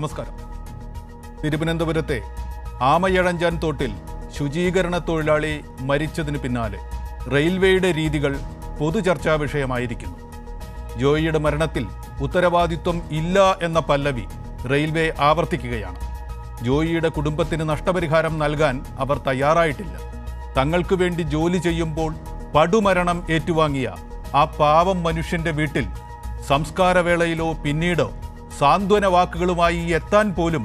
നമസ്കാരം. തിരുവനന്തപുരത്തെ ആമയഴഞ്ചാൻ തോട്ടിൽ ശുചീകരണ തൊഴിലാളി മരിച്ചതിന് പിന്നാലെ റെയിൽവേയുടെ രീതികൾ പൊതുചർച്ചാ വിഷയമായിരിക്കുന്നു. ജോയിയുടെ മരണത്തിൽ ഉത്തരവാദിത്വം ഇല്ല എന്ന പല്ലവി റെയിൽവേ ആവർത്തിക്കുകയാണ്. ജോയിയുടെ കുടുംബത്തിന് നഷ്ടപരിഹാരം നൽകാൻ അവർ തയ്യാറായിട്ടില്ല. തങ്ങൾക്ക് വേണ്ടി ജോലി ചെയ്യുമ്പോൾ പടുമരണം ഏറ്റുവാങ്ങിയ ആ പാവം മനുഷ്യന്റെ വീട്ടിൽ സംസ്കാരവേളയിലോ പിന്നീടോ സാന്ത്വന വാക്കുകളുമായി എത്താൻ പോലും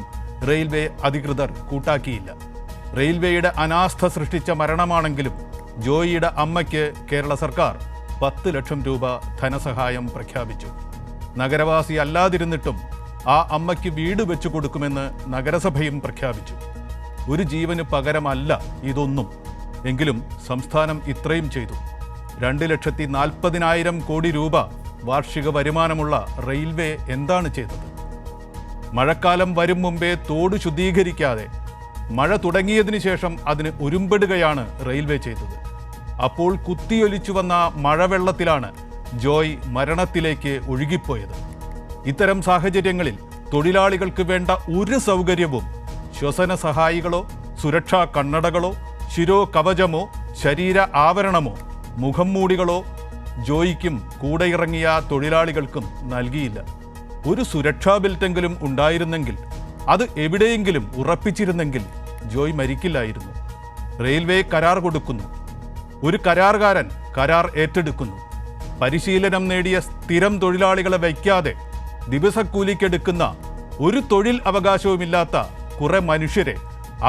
റെയിൽവേ അധികൃതർ കൂട്ടാക്കിയില്ല. റെയിൽവേയുടെ അനാസ്ഥ സൃഷ്ടിച്ച മരണമാണെങ്കിലും ജോയിയുടെ അമ്മയ്ക്ക് കേരള സർക്കാർ 10 ലക്ഷം രൂപ ധനസഹായം പ്രഖ്യാപിച്ചു. നഗരവാസി അല്ലാതിരുന്നിട്ടും ആ അമ്മയ്ക്ക് വീട് വെച്ചു കൊടുക്കുമെന്ന് നഗരസഭയും പ്രഖ്യാപിച്ചു. ഒരു ജീവന് പകരമല്ല ഇതൊന്നും. എങ്കിലും സംസ്ഥാനം ഇത്രയും ചെയ്തു. 2,40,000 കോടി രൂപ വാർഷിക വരുമാനമുള്ള റെയിൽവേ എന്താണ് ചെയ്തത്? മഴക്കാലം വരും മുമ്പേ തോട് ശുദ്ധീകരിക്കാതെ മഴ തുടങ്ങിയതിനു ശേഷം അതിന് ഒരുമ്പെടുകയാണ് റെയിൽവേ ചെയ്തത്. അപ്പോൾ കുത്തിയൊലിച്ചു വന്ന മഴവെള്ളത്തിലാണ് ജോയ് മരണത്തിലേക്ക് ഒഴുകിപ്പോയത്. ഇത്തരം സാഹചര്യങ്ങളിൽ തൊഴിലാളികൾക്ക് വേണ്ട ഒരു സൗകര്യവും ശ്വസന സഹായികളോ സുരക്ഷാ കണ്ണടകളോ ശിരോ കവചമോ ശരീര ആവരണമോ മുഖം മൂടികളോ ജോയിക്കും കൂടെ ഇറങ്ങിയ തൊഴിലാളികൾക്കും നൽകിയില്ല. ഒരു സുരക്ഷാ ബെൽറ്റെങ്കിലും ഉണ്ടായിരുന്നെങ്കിൽ, അത് എവിടെയെങ്കിലും ഉറപ്പിച്ചിരുന്നെങ്കിൽ ജോയ് മരിക്കില്ലായിരുന്നു. റെയിൽവേ കരാർ കൊടുക്കുന്നു, ഒരു കരാറുകാരൻ കരാർ ഏറ്റെടുക്കുന്നു. പരിശീലനം നേടിയ സ്ഥിരം തൊഴിലാളികളെ വയ്ക്കാതെ ദിവസക്കൂലിക്കെടുക്കുന്ന ഒരു തൊഴിൽ അവകാശവുമില്ലാത്ത കുറെ മനുഷ്യരെ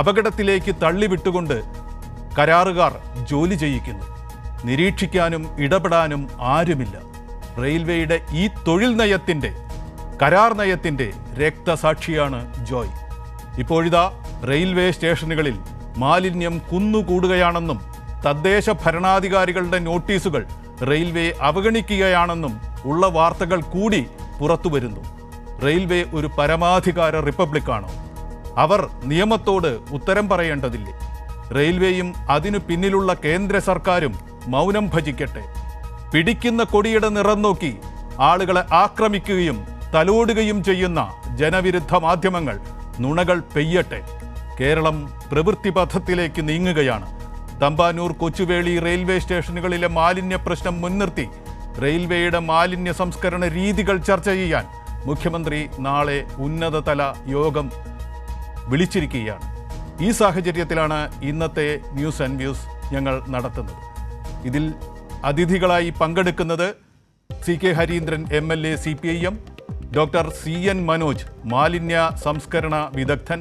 അപകടത്തിലേക്ക് തള്ളിവിട്ടുകൊണ്ട് കരാറുകാർ ജോലി ചെയ്യിക്കുന്നു. നിരീക്ഷിക്കാനും ഇടപെടാനും ആരുമില്ല. റെയിൽവേയുടെ ഈ തൊഴിൽ നയത്തിൻ്റെ, കരാർ നയത്തിൻ്റെ രക്തസാക്ഷിയാണ് ജോയ്. ഇപ്പോഴിതാ റെയിൽവേ സ്റ്റേഷനുകളിൽ മാലിന്യം കുന്നുകൂടുകയാണെന്നും തദ്ദേശ ഭരണാധികാരികളുടെ നോട്ടീസുകൾ റെയിൽവേ അവഗണിക്കുകയാണെന്നും ഉള്ള വാർത്തകൾ കൂടി പുറത്തു വരുന്നു. റെയിൽവേ ഒരു പരമാധികാര റിപ്പബ്ലിക്കാണോ? അവർ നിയമത്തോട് ഉത്തരം പറയേണ്ടതില്ലേ? റെയിൽവേയും അതിനു പിന്നിലുള്ള കേന്ദ്ര സർക്കാരും മൗനം ഭജിക്കട്ടെ. പിടിക്കുന്ന കൊടിയുടെ നിറം നോക്കി ആളുകളെ ആക്രമിക്കുകയും തലോടുകയും ചെയ്യുന്ന ജനവിരുദ്ധ മാധ്യമങ്ങൾ നുണകൾ പെയ്യട്ടെ. കേരളം പ്രവൃത്തിപഥത്തിലേക്ക് നീങ്ങുകയാണ്. തമ്പാനൂർ, കൊച്ചുവേളി റെയിൽവേ സ്റ്റേഷനുകളിലെ മാലിന്യ പ്രശ്നം മുൻനിർത്തി റെയിൽവേയുടെ മാലിന്യ സംസ്കരണ രീതികൾ ചർച്ച ചെയ്യാൻ മുഖ്യമന്ത്രി നാളെ ഉന്നതതല യോഗം വിളിച്ചിരിക്കുകയാണ്. ഈ സാഹചര്യത്തിലാണ് ഇന്നത്തെ ന്യൂസ് ആൻഡ് വ്യൂസ് ഞങ്ങൾ നടത്തുന്നത്. ഇതിൽ അതിഥികളായി പങ്കെടുക്കുന്നത് CK Harindran MLA CPIM, doctor CN Manoj മാലിന്യ സംസ്കരണ വിദഗ്ധൻ,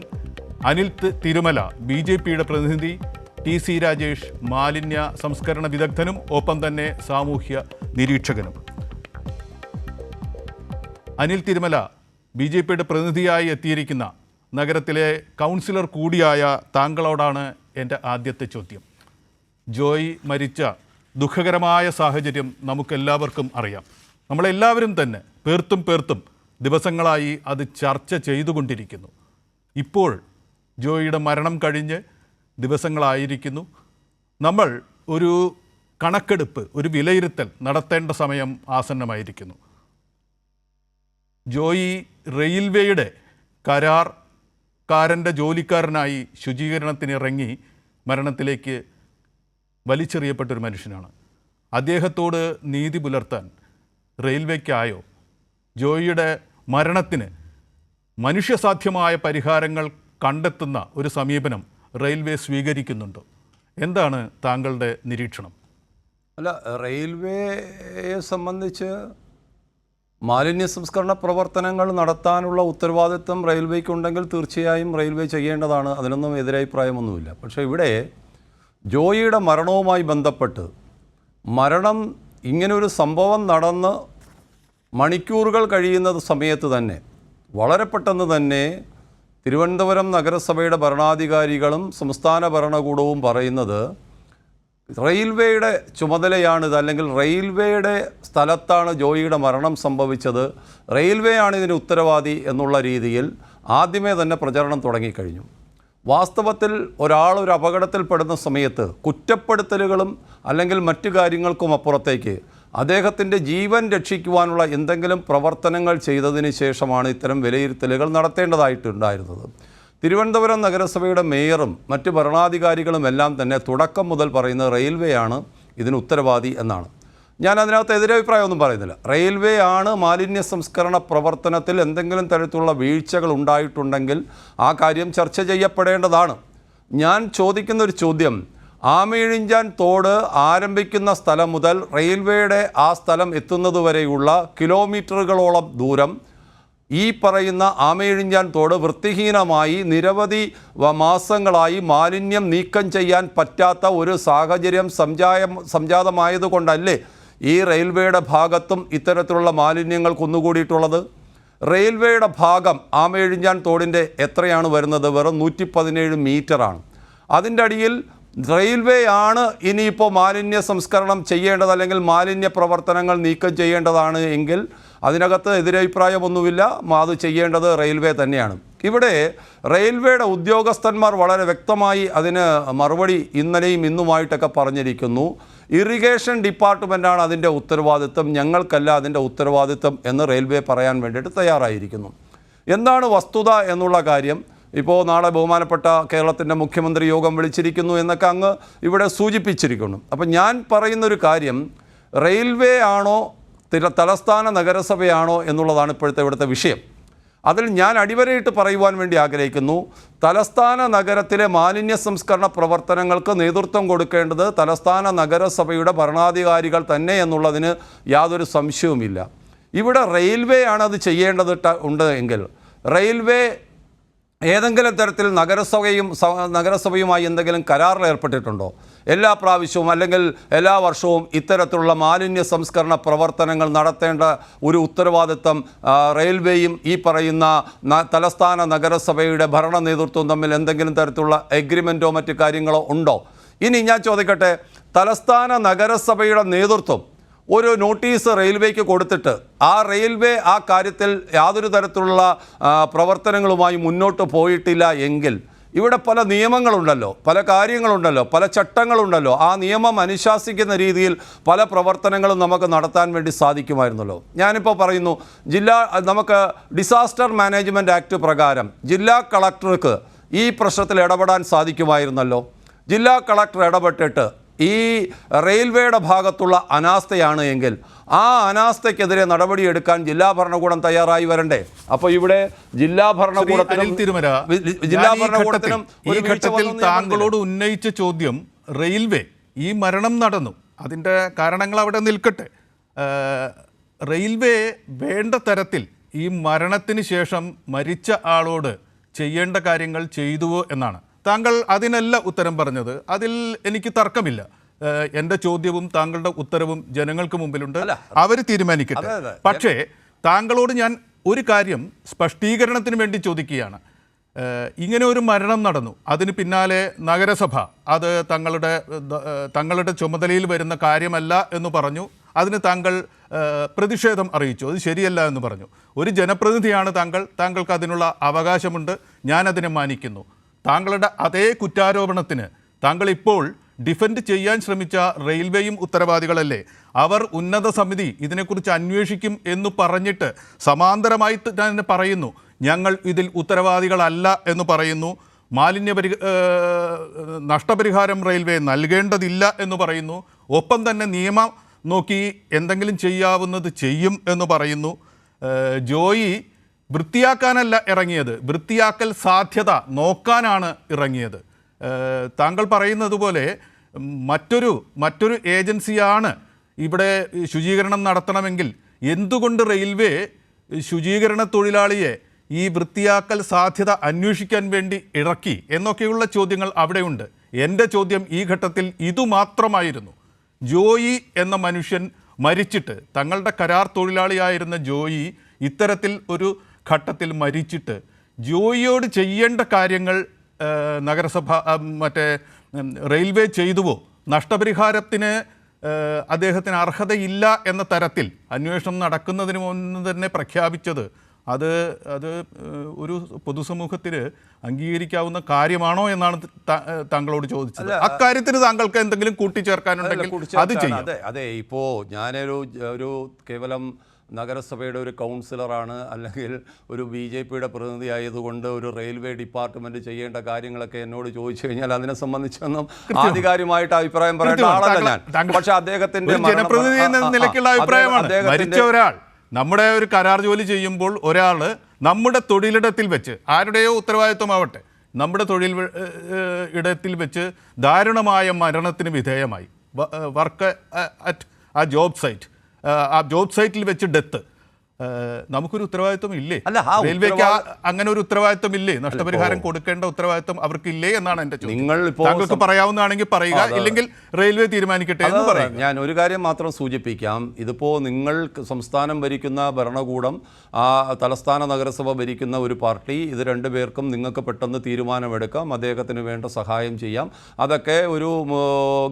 അനിൽ തിരുമല BJPയുടെ പ്രതിനിധി, TC രാജേഷ് മാലിന്യ സംസ്കരണ വിദഗ്ധനും ഒപ്പം തന്നെ സാമൂഹ്യ നിരീക്ഷകനും. അനിൽ തിരുമല, BJPയുടെ പ്രതിനിധിയായി എത്തിയിരിക്കുന്ന നഗരത്തിലെ കൗൺസിലർ കൂടിയായ താങ്കളോടാണ് എൻ്റെ ആദ്യത്തെ ചോദ്യം. ജോയ് മരിച്ച ദുഃഖകരമായ സാഹചര്യം നമുക്കെല്ലാവർക്കും അറിയാം. നമ്മളെല്ലാവരും തന്നെ പേർത്തും ദിവസങ്ങളായി അത് ചർച്ച ചെയ്തുകൊണ്ടിരിക്കുന്നു. ഇപ്പോൾ ജോയിയുടെ മരണം കഴിഞ്ഞ് ദിവസങ്ങളായിരിക്കുന്നു. നമ്മൾ ഒരു കണക്കെടുപ്പ്, ഒരു വിലയിരുത്തൽ നടത്തേണ്ട സമയം ആസന്നമായിരിക്കുന്നു. ജോയി റെയിൽവേയുടെ കരാറുകാരൻ്റെ ജോലിക്കാരനായി ശുചീകരണത്തിന് ഇറങ്ങി മരണത്തിലേക്ക് വലിച്ചെറിയപ്പെട്ടൊരു മനുഷ്യനാണ്. അദ്ദേഹത്തോട് നീതി പുലർത്താൻ റെയിൽവേക്കായോ? ജോയിയുടെ മരണത്തിന് മനുഷ്യസാധ്യമായ പരിഹാരങ്ങൾ കണ്ടെത്തുന്ന ഒരു സമീപനം റെയിൽവേ സ്വീകരിക്കുന്നുണ്ടോ? എന്താണ് താങ്കളുടെ നിരീക്ഷണം? അല്ല, റെയിൽവേയെ സംബന്ധിച്ച് മാലിന്യ സംസ്കരണ പ്രവർത്തനങ്ങൾ നടത്താനുള്ള ഉത്തരവാദിത്വം റെയിൽവേക്കുണ്ടെങ്കിൽ തീർച്ചയായും റെയിൽവേ ചെയ്യേണ്ടതാണ്. അതിനൊന്നും എതിരഭിപ്രായമൊന്നുമില്ല. പക്ഷേ ഇവിടെ ജോയിയുടെ മരണവുമായി ബന്ധപ്പെട്ട് ഇങ്ങനൊരു സംഭവം നടന്ന് മണിക്കൂറുകൾ കഴിയുന്ന സമയത്ത് തന്നെ വളരെ പെട്ടെന്ന് തന്നെ തിരുവനന്തപുരം നഗരസഭയുടെ ഭരണാധികാരികളും സംസ്ഥാന ഭരണകൂടവും പറയുന്നത് റെയിൽവേയുടെ ചുമതലയാണിത്, അല്ലെങ്കിൽ റെയിൽവേയുടെ സ്ഥലത്താണ് ജോയിയുടെ മരണം സംഭവിച്ചത്, റെയിൽവേ ആണ് ഇതിന് ഉത്തരവാദി എന്നുള്ള രീതിയിൽ ആദ്യമേ തന്നെ പ്രചരണം തുടങ്ങിക്കഴിഞ്ഞു. വാസ്തവത്തിൽ ഒരാൾ ഒരു അപകടത്തിൽപ്പെടുന്ന സമയത്ത് കുറ്റപ്പെടുത്തലുകളും അല്ലെങ്കിൽ മറ്റു കാര്യങ്ങൾക്കും അപ്പുറത്തേക്ക് അദ്ദേഹത്തിൻ്റെ ജീവൻ രക്ഷിക്കുവാനുള്ള എന്തെങ്കിലും പ്രവർത്തനങ്ങൾ ചെയ്തതിന് ശേഷമാണ് ഇത്തരം വിലയിരുത്തലുകൾ നടത്തേണ്ടതായിട്ടുണ്ടായിരുന്നത്. തിരുവനന്തപുരം നഗരസഭയുടെ മേയറും മറ്റ് ഭരണാധികാരികളും എല്ലാം തന്നെ തുടക്കം മുതൽ പറയുന്നത് റെയിൽവേ ആണ് ഇതിന് ഉത്തരവാദി എന്നാണ്. ഞാൻ അതിനകത്ത് എതിരഭിപ്രായമൊന്നും പറയുന്നില്ല. റെയിൽവേ ആണ് മാലിന്യ സംസ്കരണ പ്രവർത്തനത്തിൽ എന്തെങ്കിലും തരത്തിലുള്ള വീഴ്ചകൾ ഉണ്ടായിട്ടുണ്ടെങ്കിൽ ആ കാര്യം ചർച്ച ചെയ്യപ്പെടേണ്ടതാണ്. ഞാൻ ചോദിക്കുന്ന ഒരു ചോദ്യം, ആമയിഴിഞ്ചാൻ തോട് ആരംഭിക്കുന്ന സ്ഥലം മുതൽ റെയിൽവേയുടെ ആ സ്ഥലം എത്തുന്നതുവരെയുള്ള കിലോമീറ്ററുകളോളം ദൂരം ഈ പറയുന്ന ആമയിഴിഞ്ചാൻ തോട് വൃത്തിഹീനമായി നിരവധി മാസങ്ങളായി മാലിന്യം നീക്കം ചെയ്യാൻ പറ്റാത്ത ഒരു സാഹചര്യം സംജാതമായതുകൊണ്ടല്ലേ ഈ റെയിൽവേയുടെ ഭാഗത്തും ഇത്തരത്തിലുള്ള മാലിന്യങ്ങൾ കുന്നുകൂടിയിട്ടുള്ളത്? റെയിൽവേയുടെ ഭാഗം ആമയിഴിഞ്ചാൻ തോടിൻ്റെ എത്രയാണ് വരുന്നത്? വെറും 117 മീറ്ററാണ്. അതിൻ്റെ അടിയിൽ റെയിൽവേ ആണ് ഇനിയിപ്പോൾ മാലിന്യ സംസ്കരണം ചെയ്യേണ്ടത്, അല്ലെങ്കിൽ മാലിന്യ പ്രവർത്തനങ്ങൾ നീക്കം ചെയ്യേണ്ടതാണ് എങ്കിൽ അതിനകത്ത് എതിരഭിപ്രായമൊന്നുമില്ല, അത് ചെയ്യേണ്ടത് റെയിൽവേ തന്നെയാണ്. ഇവിടെ റെയിൽവേയുടെ ഉദ്യോഗസ്ഥന്മാർ വളരെ വ്യക്തമായി അതിന് മറുപടി ഇന്നലെയും ഇന്നുമായിട്ടൊക്കെ പറഞ്ഞിരിക്കുന്നു. ഇറിഗേഷൻ ഡിപ്പാർട്ട്മെൻറ്റാണ് അതിൻ്റെ ഉത്തരവാദിത്വം, ഞങ്ങൾക്കല്ല അതിൻ്റെ ഉത്തരവാദിത്വം എന്ന് റെയിൽവേ പറയാൻ വേണ്ടിയിട്ട് തയ്യാറായിരിക്കുന്നു. എന്താണ് വസ്തുത എന്നുള്ള കാര്യം ഇപ്പോൾ നാളെ ബഹുമാനപ്പെട്ട കേരളത്തിൻ്റെ മുഖ്യമന്ത്രി യോഗം വിളിച്ചിരിക്കുന്നു എന്നൊക്കെ അങ്ങ് ഇവിടെ സൂചിപ്പിച്ചിരിക്കുന്നു. അപ്പം ഞാൻ പറയുന്നൊരു കാര്യം, റെയിൽവേ ആണോ തലസ്ഥാന നഗരസഭയാണോ എന്നുള്ളതാണ് ഇപ്പോഴത്തെ ഇവിടുത്തെ വിഷയം. അതിൽ ഞാൻ അടിവരയിട്ട് പറയുവാൻ വേണ്ടി ആഗ്രഹിക്കുന്നു, തലസ്ഥാന നഗരത്തിലെ മാലിന്യ സംസ്കരണ പ്രവർത്തനങ്ങൾക്ക് നേതൃത്വം കൊടുക്കേണ്ടത് തലസ്ഥാന നഗരസഭയുടെ ഭരണാധികാരികൾ തന്നെ എന്നുള്ളതിന് യാതൊരു സംശയവുമില്ല. ഇവിടെ റെയിൽവേ ആണ് അത് ചെയ്യേണ്ടത് ഉണ്ട് എങ്കിൽ റെയിൽവേ ഏതെങ്കിലും തരത്തിൽ നഗരസഭയുമായി എന്തെങ്കിലും കരാറിൽ ഏർപ്പെട്ടിട്ടുണ്ടോ? എല്ലാ പ്രാവശ്യവും അല്ലെങ്കിൽ എല്ലാ വർഷവും ഇത്തരത്തിലുള്ള മാലിന്യ സംസ്കരണ പ്രവർത്തനങ്ങൾ നടത്തേണ്ട ഒരു ഉത്തരവാദിത്തം റെയിൽവേയും ഈ പറയുന്ന തലസ്ഥാന നഗരസഭയുടെ ഭരണ നേതൃത്വവും തമ്മിൽ എന്തെങ്കിലും തരത്തിലുള്ള എഗ്രിമെൻറ്റോ മറ്റു കാര്യങ്ങളോ ഉണ്ടോ? ഇനി ഞാൻ ചോദിക്കട്ടെ, തലസ്ഥാന നഗരസഭയുടെ നേതൃത്വം ഒരു നോട്ടീസ് റെയിൽവേക്ക് കൊടുത്തിട്ട് ആ റെയിൽവേ ആ കാര്യത്തിൽ യാതൊരു തരത്തിലുള്ള പ്രവർത്തനങ്ങളുമായി മുന്നോട്ട് പോയിട്ടില്ല എങ്കിൽ ഇവിടെ പല നിയമങ്ങളുണ്ടല്ലോ, പല കാര്യങ്ങളുണ്ടല്ലോ, പല ചട്ടങ്ങളുണ്ടല്ലോ. ആ നിയമം അനുശാസിക്കുന്ന രീതിയിൽ പല പ്രവർത്തനങ്ങളും നമുക്ക് നടത്താൻ വേണ്ടി സാധിക്കുമായിരുന്നല്ലോ. ഞാനിപ്പോൾ പറയുന്നു, നമുക്ക് ഡിസാസ്റ്റർ മാനേജ്മെൻറ്റ് ആക്ട് പ്രകാരം ജില്ലാ കളക്ടർക്ക് ഈ പ്രശ്നത്തിൽ ഇടപെടാൻ സാധിക്കുമായിരുന്നല്ലോ. ജില്ലാ കളക്ടർ ഇടപെട്ടിട്ട് ഈ റെയിൽവേയുടെ ഭാഗത്തുള്ള അനാസ്ഥയാണ് എങ്കിൽ ആ അനാസ്ഥയ്ക്കെതിരെ നടപടിയെടുക്കാൻ ജില്ലാ ഭരണകൂടം തയ്യാറായി വരണ്ടേ? അപ്പോൾ ഇവിടെ ജില്ലാ ഭരണകൂടത്തിനും ഈ ഘട്ടത്തിൽ താങ്കളോട് ഉന്നയിച്ച ചോദ്യം, റെയിൽവേ ഈ മരണം നടന്നു, അതിൻ്റെ കാരണങ്ങൾ അവിടെ നിൽക്കട്ടെ, റെയിൽവേ വേണ്ട തരത്തിൽ ഈ മരണത്തിന് ശേഷം മരിച്ച ആളോട് ചെയ്യേണ്ട കാര്യങ്ങൾ ചെയ്തുവോ എന്നാണ്. താങ്കൾ അതിനല്ല ഉത്തരം പറഞ്ഞത്. അതിൽ എനിക്ക് തർക്കമില്ല. എൻ്റെ ചോദ്യവും താങ്കളുടെ ഉത്തരവും ജനങ്ങൾക്ക് മുമ്പിലുണ്ട്, അവർ തീരുമാനിക്കട്ടെ. പക്ഷേ താങ്കളോട് ഞാൻ ഒരു കാര്യം സ്പഷ്ടീകരണത്തിന് വേണ്ടി ചോദിക്കുകയാണ്. ഇങ്ങനെ ഒരു മരണം നടന്നു, അതിന് പിന്നാലെ നഗരസഭ അത് തങ്ങളുടെ ചുമതലയിൽ വരുന്ന കാര്യമല്ല എന്ന് പറഞ്ഞു. അതിന് താങ്കൾ പ്രതിഷേധം അറിയിച്ചു, അത് ശരിയല്ല എന്ന് പറഞ്ഞു. ഒരു ജനപ്രതിനിധിയാണ് താങ്കൾക്ക് അതിനുള്ള അവകാശമുണ്ട്, ഞാനതിനെ മാനിക്കുന്നു. താങ്കളുടെ അതേ കുറ്റാരോപണത്തിന് താങ്കൾ ഇപ്പോൾ ഡിഫെൻഡ് ചെയ്യാൻ ശ്രമിച്ച റെയിൽവേയും ഉത്തരവാദികളല്ലേ? അവർ ഉന്നത സമിതി ഇതിനെക്കുറിച്ച് അന്വേഷിക്കും എന്ന് പറഞ്ഞിട്ട് സമാന്തരമായി തന്നെ പറയുന്നു, ഞങ്ങൾ ഇതിൽ ഉത്തരവാദികളല്ല എന്ന് പറയുന്നു. നഷ്ടപരിഹാരം റെയിൽവേ നൽകേണ്ടതില്ല എന്ന് പറയുന്നു. ഒപ്പം തന്നെ നിയമം നോക്കി എന്തെങ്കിലും ചെയ്യാവുന്നത് ചെയ്യും എന്ന് പറയുന്നു. ജോയി വൃത്തിയാക്കാനല്ല ഇറങ്ങിയത്, വൃത്തിയാക്കൽ സാധ്യത നോക്കാനാണ് ഇറങ്ങിയത്. താങ്കൾ പറയുന്നത് പോലെ മറ്റൊരു ഏജൻസിയാണ് ഇവിടെ ശുചീകരണം നടത്തണമെങ്കിൽ എന്തുകൊണ്ട് റെയിൽവേ ശുചീകരണ തൊഴിലാളിയെ ഈ വൃത്തിയാക്കൽ സാധ്യത അന്വേഷിക്കാൻ വേണ്ടി ഇറക്കി എന്നൊക്കെയുള്ള ചോദ്യങ്ങൾ അവിടെയുണ്ട്. എൻ്റെ ചോദ്യം ഈ ഘട്ടത്തിൽ ഇതുമാത്രമായിരുന്നു. ജോയി എന്ന മനുഷ്യൻ മരിച്ചിട്ട്, തങ്ങളുടെ കരാർ തൊഴിലാളിയായിരുന്ന ജോയി ഇത്തരത്തിൽ ഒരു ഘട്ടത്തിൽ മരിച്ചിട്ട് ജോയിയോട് ചെയ്യേണ്ട കാര്യങ്ങൾ നഗരസഭ റെയിൽവേ ചെയ്തുവോ? നഷ്ടപരിഹാരത്തിന് അദ്ദേഹത്തിന് അർഹതയില്ല എന്ന തരത്തിൽ അന്വേഷണം നടക്കുന്നതിന് മുന്ന് തന്നെ പ്രഖ്യാപിച്ചത് അത് ഒരു പൊതുസമൂഹത്തിന് അംഗീകരിക്കാവുന്ന കാര്യമാണോ എന്നാണ് താങ്കളോട് ചോദിച്ചത്. അക്കാര്യത്തിന് താങ്കൾക്ക് എന്തെങ്കിലും കൂട്ടിച്ചേർക്കാനുണ്ടെങ്കിൽ അത് ചെയ്യാം. അതെ ഇപ്പോൾ ഞാനൊരു കേവലം നഗരസഭയുടെ ഒരു കൗൺസിലറാണ്, അല്ലെങ്കിൽ ഒരു BJP പ്രതിനിധി ആയതുകൊണ്ട് ഒരു റെയിൽവേ ഡിപ്പാർട്ട്മെന്റ് ചെയ്യേണ്ട കാര്യങ്ങളൊക്കെ എന്നോട് ചോദിച്ചു കഴിഞ്ഞാൽ അതിനെ സംബന്ധിച്ചൊന്നും ആധികാരികമായിട്ട് അഭിപ്രായം പറയേണ്ട ആളല്ല ഞാൻ. പക്ഷെ അദ്ദേഹത്തിന്റെ ജനപ്രതിനിധി എന്ന നിലയ്ക്കുള്ള അഭിപ്രായമാണ്. മരിച്ച ഒരാൾ നമ്മുടെ ഒരു കരാർ ജോലി ചെയ്യുമ്പോൾ ഒരാൾ നമ്മുടെ തൊഴിലിടത്തിൽ വെച്ച്, ആരുടെയോ ഉത്തരവാദിത്വമാവട്ടെ, നമ്മുടെ തൊഴിൽ ഇടത്തിൽ വെച്ച് ദാരുണമായ മരണത്തിന് വിധേയമായി, വർക്ക് അറ്റ് ആ ജോബ് സൈറ്റിൽ വെച്ച് ഡെത്ത്, നമുക്കൊരു ഉത്തരവാദിത്വം ഇല്ലേ? റെയിൽവേക്ക് അങ്ങനെ ഒരു ഉത്തരവാദിത്വം ഇല്ലേ? നഷ്ടപരിഹാരം കൊടുക്കേണ്ട ഉത്തരവാദിത്വം അവർക്കില്ലേ എന്നാണ് എൻ്റെ ചോദ്യം. താങ്കൾക്ക് പറയാവുന്നതാണെങ്കിൽ പറയുക, ഇല്ലെങ്കിൽ റെയിൽവേ തീരുമാനിക്കട്ടെ എന്ന് പറയും. ഞാൻ ഒരു കാര്യം മാത്രം സൂചിപ്പിക്കാം. ഇതിപ്പോൾ നിങ്ങൾ സംസ്ഥാനം ഭരിക്കുന്ന ഭരണകൂടം, ആ തലസ്ഥാന നഗരസഭ ഭരിക്കുന്ന ഒരു പാർട്ടി, ഇത് രണ്ടുപേർക്കും നിങ്ങൾക്ക് പെട്ടെന്ന് തീരുമാനമെടുക്കാം, അദ്ദേഹത്തിന് വേണ്ട സഹായം ചെയ്യാം. അതൊക്കെ ഒരു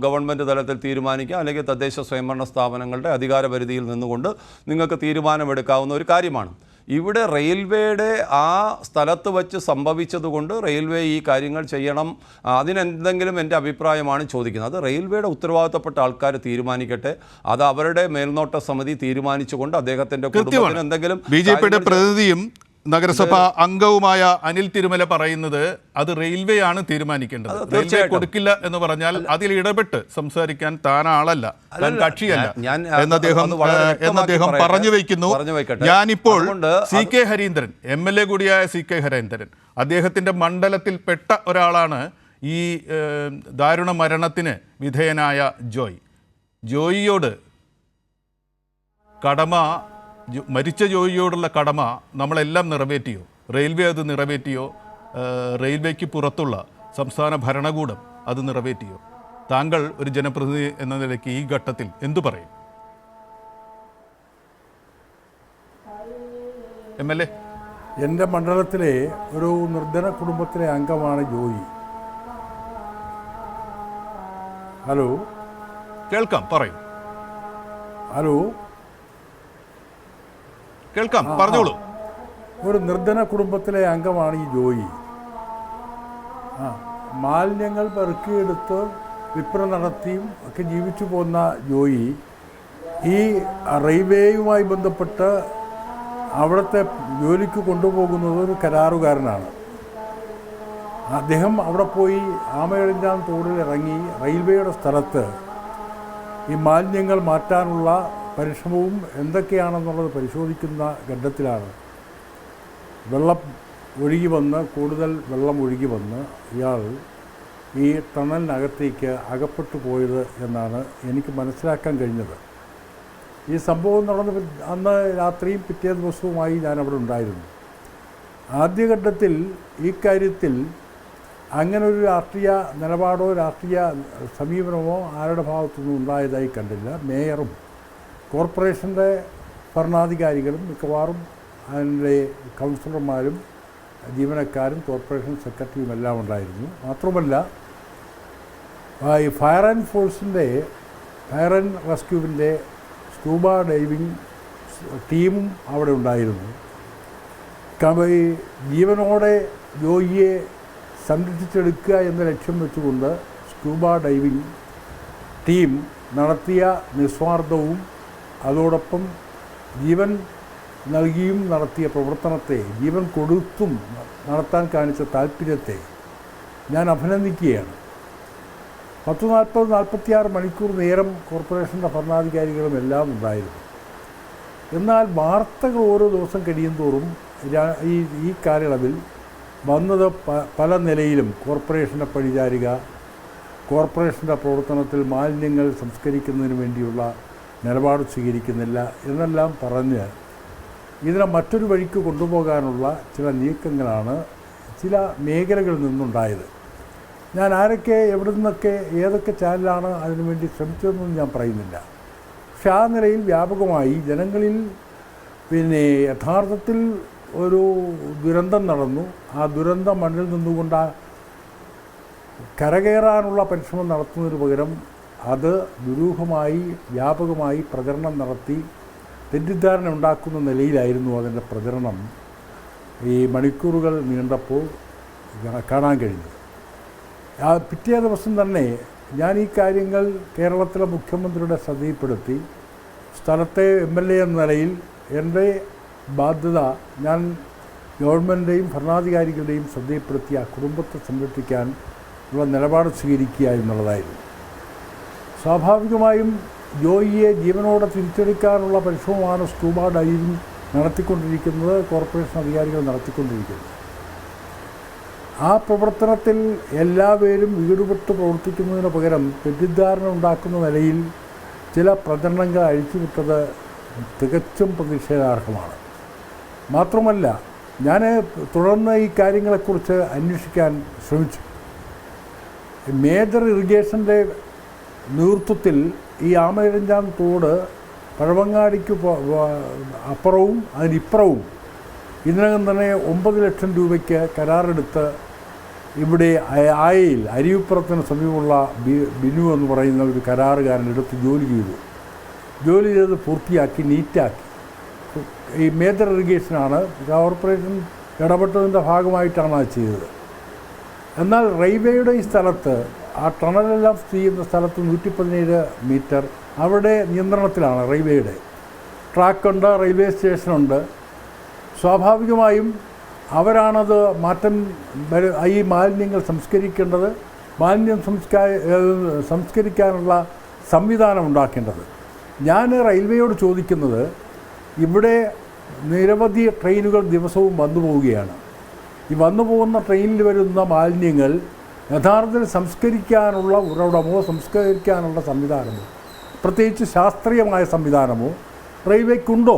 ഗവൺമെൻറ് തലത്തിൽ തീരുമാനിക്കാം, അല്ലെങ്കിൽ തദ്ദേശ സ്വയംഭരണ സ്ഥാപനങ്ങളുടെ അധികാരപരിധിയിൽ നിന്നുകൊണ്ട് നിങ്ങൾക്ക് തീരുമാനമെടുക്കാം ഒരു കാര്യമാണ്. ഇവിടെ റെയിൽവേയുടെ ആ സ്ഥലത്ത് വച്ച് സംഭവിച്ചതുകൊണ്ട് റെയിൽവേ ഈ കാര്യങ്ങൾ ചെയ്യണം, അതിനെന്തെങ്കിലും എൻ്റെ അഭിപ്രായമാണ് ചോദിക്കുന്നത്. അത് റെയിൽവേയുടെ ഉത്തരവാദിത്തപ്പെട്ട ആൾക്കാർ തീരുമാനിക്കട്ടെ. അത് അവരുടെ മേൽനോട്ട സമിതി തീരുമാനിച്ചുകൊണ്ട് അദ്ദേഹത്തിൻ്റെ കുടുംബത്തിന് എന്തെങ്കിലും. BJPയുടെ പ്രതിനിധിയും നഗരസഭാ അംഗവുമായ അനിൽ തിരുമല പറയുന്നത് അത് റെയിൽവേ ആണ് തീരുമാനിക്കേണ്ടത്. റെയിൽവേ കൊടുക്കില്ല എന്ന് പറഞ്ഞാൽ അതിൽ ഇടപെട്ട് സംസാരിക്കാൻ താൻ ആളല്ല, താൻ കക്ഷിയല്ല എന്നദ്ദേഹം പറഞ്ഞു വയ്ക്കുന്നു. ഞാനിപ്പോൾ CK ഹരീന്ദ്രൻ, MLA കൂടിയായ CK ഹരീന്ദ്രൻ, അദ്ദേഹത്തിൻ്റെ മണ്ഡലത്തിൽപ്പെട്ട ഒരാളാണ് ഈ ദാരുണ മരണത്തിന് വിധേയനായ ജോയിയോട് മരിച്ച ജോയിയോടുള്ള കടമ നമ്മളെല്ലാം നിറവേറ്റിയോ? റെയിൽവേ അത് നിറവേറ്റിയോ? റെയിൽവേക്ക് പുറത്തുള്ള സംസ്ഥാന ഭരണകൂടം അത് നിറവേറ്റിയോ? താങ്കൾ ഒരു ജനപ്രതിനിധി എന്ന നിലയ്ക്ക് ഈ ഘട്ടത്തിൽ എന്തു പറയും? MLA, എൻ്റെ മണ്ഡലത്തിലെ ഒരു നിർധന കുടുംബത്തിലെ അംഗമാണ് ജോയി. ഹലോ, കേൾക്കാം, പറയൂ. ഹലോ, കേൾക്കാം, പറഞ്ഞോളൂ. ഒരു നിർധന കുടുംബത്തിലെ അംഗമാണ് ഈ ജോയി. മാലിന്യങ്ങൾ പെറുക്കിയെടുത്ത് വിൽപ്പന നടത്തിയും ഒക്കെ ജീവിച്ചു പോന്ന ജോയി ഈ റെയിൽവേയുമായി ബന്ധപ്പെട്ട് അവിടുത്തെ ജോലിക്ക് കൊണ്ടുപോകുന്നത് ഒരു കരാറുകാരനാണ്. അദ്ദേഹം അവിടെ പോയി ആമയിഴഞ്ചാൻ തോടിൽ ഇറങ്ങി റെയിൽവേയുടെ സ്ഥലത്ത് ഈ മാലിന്യങ്ങൾ മാറ്റാനുള്ള പരിശ്രമവും എന്തൊക്കെയാണെന്നുള്ളത് പരിശോധിക്കുന്ന ഘട്ടത്തിലാണ് കൂടുതൽ വെള്ളം ഒഴുകി വന്ന് ഇയാൾ ഈ ടണലിനകത്തേക്ക് അകപ്പെട്ടു പോയത് എന്നാണ് എനിക്ക് മനസ്സിലാക്കാൻ കഴിഞ്ഞത്. ഈ സംഭവം നടന്ന അന്ന് രാത്രിയും പിറ്റേ ദിവസവുമായി ഞാനവിടെ ഉണ്ടായിരുന്നു. ആദ്യഘട്ടത്തിൽ ഈ കാര്യത്തിൽ അങ്ങനൊരു രാഷ്ട്രീയ നിലപാടോ രാഷ്ട്രീയ സമീപനമോ ആരുടെ ഭാഗത്തുനിന്നും ഉണ്ടായതായി കണ്ടില്ല. മേയറും കോർപ്പറേഷൻ്റെ ഭരണാധികാരികളും മിക്കവാറും അതിൻ്റെ കൗൺസിലർമാരും ജീവനക്കാരും കോർപ്പറേഷൻ സെക്രട്ടറിയും എല്ലാം ഉണ്ടായിരുന്നു. മാത്രമല്ല ഈ ഫയർ ആൻഡ് റെസ്ക്യൂവിൻ്റെ സ്കൂബ ഡൈവിംഗ് ടീമും അവിടെ ഉണ്ടായിരുന്നു. ഈ ജീവനോടെ ജോയിയെ സംരക്ഷിച്ചെടുക്കുക എന്ന ലക്ഷ്യം വെച്ചുകൊണ്ട് സ്കൂബ ഡൈവിംഗ് ടീം നടത്തിയ നിസ്വാർത്ഥവും അതോടൊപ്പം ജീവൻ നൽകിയും നടത്തിയ പ്രവർത്തനത്തെ, ജീവൻ കൊടുത്തും നടത്താൻ കാണിച്ച താല്പര്യത്തെ ഞാൻ അഭിനന്ദിക്കുകയാണ്. 40-46 മണിക്കൂർ നേരം കോർപ്പറേഷൻ്റെ ഭരണാധികാരികളും എല്ലാം ഉണ്ടായിരുന്നു. എന്നാൽ വാർത്തകൾ ഓരോ ദിവസം കഴിയുന്തോറും ഈ കാലയളവിൽ വന്നത് പല നിലയിലും കോർപ്പറേഷൻ്റെ പഴിചാരുക, കോർപ്പറേഷൻ്റെ പ്രവർത്തനത്തിൽ മാലിന്യങ്ങൾ സംസ്കരിക്കുന്നതിന് വേണ്ടിയുള്ള നിലപാട് സ്വീകരിക്കുന്നില്ല എന്നെല്ലാം പറഞ്ഞ് ഇതിനെ മറ്റൊരു വഴിക്ക് കൊണ്ടുപോകാനുള്ള ചില നീക്കങ്ങളാണ് ചില മേഖലകളിൽ നിന്നുണ്ടായത്. ഞാൻ ആരൊക്കെ എവിടെ നിന്നൊക്കെ ഏതൊക്കെ ചാനലാണ് അതിനുവേണ്ടി ശ്രമിച്ചതെന്നൊന്നും ഞാൻ പറയുന്നില്ല. പക്ഷെ ആ നിലയിൽ വ്യാപകമായി ജനങ്ങളിൽ യഥാർത്ഥത്തിൽ ഒരു ദുരന്തം നടന്നു. ആ ദുരന്തം മണ്ണിൽ നിന്നുകൊണ്ട് കരകയറാനുള്ള പരിശ്രമം നടത്തുന്നതിന് പകരം അത് ദുരൂഹമായി വ്യാപകമായി പ്രചരണം നടത്തി തെറ്റിദ്ധാരണ ഉണ്ടാക്കുന്ന നിലയിലായിരുന്നു അതിൻ്റെ പ്രചരണം ഈ മണിക്കൂറുകൾ നീണ്ടപ്പോൾ കാണാൻ കഴിഞ്ഞത്. പിറ്റേ ദിവസം തന്നെ ഞാൻ ഈ കാര്യങ്ങൾ കേരളത്തിലെ മുഖ്യമന്ത്രിയുടെ ശ്രദ്ധയിൽപ്പെടുത്തി. സ്ഥലത്തെ MLA എന്ന നിലയിൽ എൻ്റെ ബാധ്യത ഞാൻ ഗവൺമെൻറ്റിൻ്റെയും ഭരണാധികാരികളുടെയും ശ്രദ്ധയിൽപ്പെടുത്തി ആ കുടുംബത്തെ സംരക്ഷിക്കാൻ ഉള്ള നിലപാട് സ്വീകരിക്കുക എന്നുള്ളതായിരുന്നു. സ്വാഭാവികമായും ജോയിയെ ജീവനോടെ തിരിച്ചെടുക്കാനുള്ള പരിശ്രമമാണ് സ്കൂബ ഡൈവിംഗ് നടത്തിക്കൊണ്ടിരിക്കുന്നത്, കോർപ്പറേഷൻ അധികാരികൾ നടത്തിക്കൊണ്ടിരിക്കുന്നത്. ആ പ്രവർത്തനത്തിൽ എല്ലാവരും വീടുപെട്ട് പ്രവർത്തിക്കുന്നതിന് പകരം തെറ്റിദ്ധാരണ ഉണ്ടാക്കുന്ന നിലയിൽ ചില പ്രചരണങ്ങൾ അഴിച്ചുവിട്ടത് തികച്ചും പ്രതിഷേധാർഹമാണ്. മാത്രമല്ല, ഞാൻ തുടർന്ന് ഈ കാര്യങ്ങളെക്കുറിച്ച് അന്വേഷിക്കാൻ ശ്രമിച്ചു. മേജർ ഇറിഗേഷൻ്റെ നേതൃത്വത്തിൽ ഈ ആമയിഴഞ്ചാൻ തോട് പഴവങ്ങാടിക്ക് അപ്പുറവും അതിനിപ്പുറവും ഇതിനകം തന്നെ 9 ലക്ഷം രൂപയ്ക്ക് കരാറെടുത്ത് ഇവിടെ ആയയിൽ അരിവിപ്പുറത്തിന് സമീപമുള്ള ബിനു എന്ന് പറയുന്ന ഒരു കരാറുകാരൻ എടുത്ത് ജോലി ചെയ്ത് പൂർത്തിയാക്കി നീറ്റാക്കി. ഈ മേജർ ഇറിഗേഷനാണ്, കോർപ്പറേഷൻ ഇടപെട്ടതിൻ്റെ ഭാഗമായിട്ടാണ് അത് ചെയ്തത്. എന്നാൽ റെയിൽവേയുടെ ഈ സ്ഥലത്ത് ആ ടണലെല്ലാം സ്ഥിതി ചെയ്യുന്ന സ്ഥലത്ത് 117 മീറ്റർ അവിടെ നിയന്ത്രണത്തിലാണ് റെയിൽവേയുടെ. ട്രാക്കുണ്ട്, റെയിൽവേ സ്റ്റേഷനുണ്ട്. സ്വാഭാവികമായും അവരാണത് ഈ മാലിന്യങ്ങൾ സംസ്കരിക്കേണ്ടത്, മാലിന്യം സംസ്കരിക്കാനുള്ള സംവിധാനം ഉണ്ടാക്കേണ്ടത്. ഞാൻ റെയിൽവേയോട് ചോദിക്കുന്നത്, ഇവിടെ നിരവധി ട്രെയിനുകൾ ദിവസവും വന്നു പോവുകയാണ്. ഈ വന്നു പോകുന്ന ട്രെയിനിൽ വരുന്ന മാലിന്യങ്ങൾ യഥാർത്ഥത്തിൽ സംസ്കരിക്കാനുള്ള ഉറവിടമോ സംസ്കരിക്കാനുള്ള സംവിധാനമോ പ്രത്യേകിച്ച് ശാസ്ത്രീയമായ സംവിധാനമോ റെയിൽവേക്കുണ്ടോ?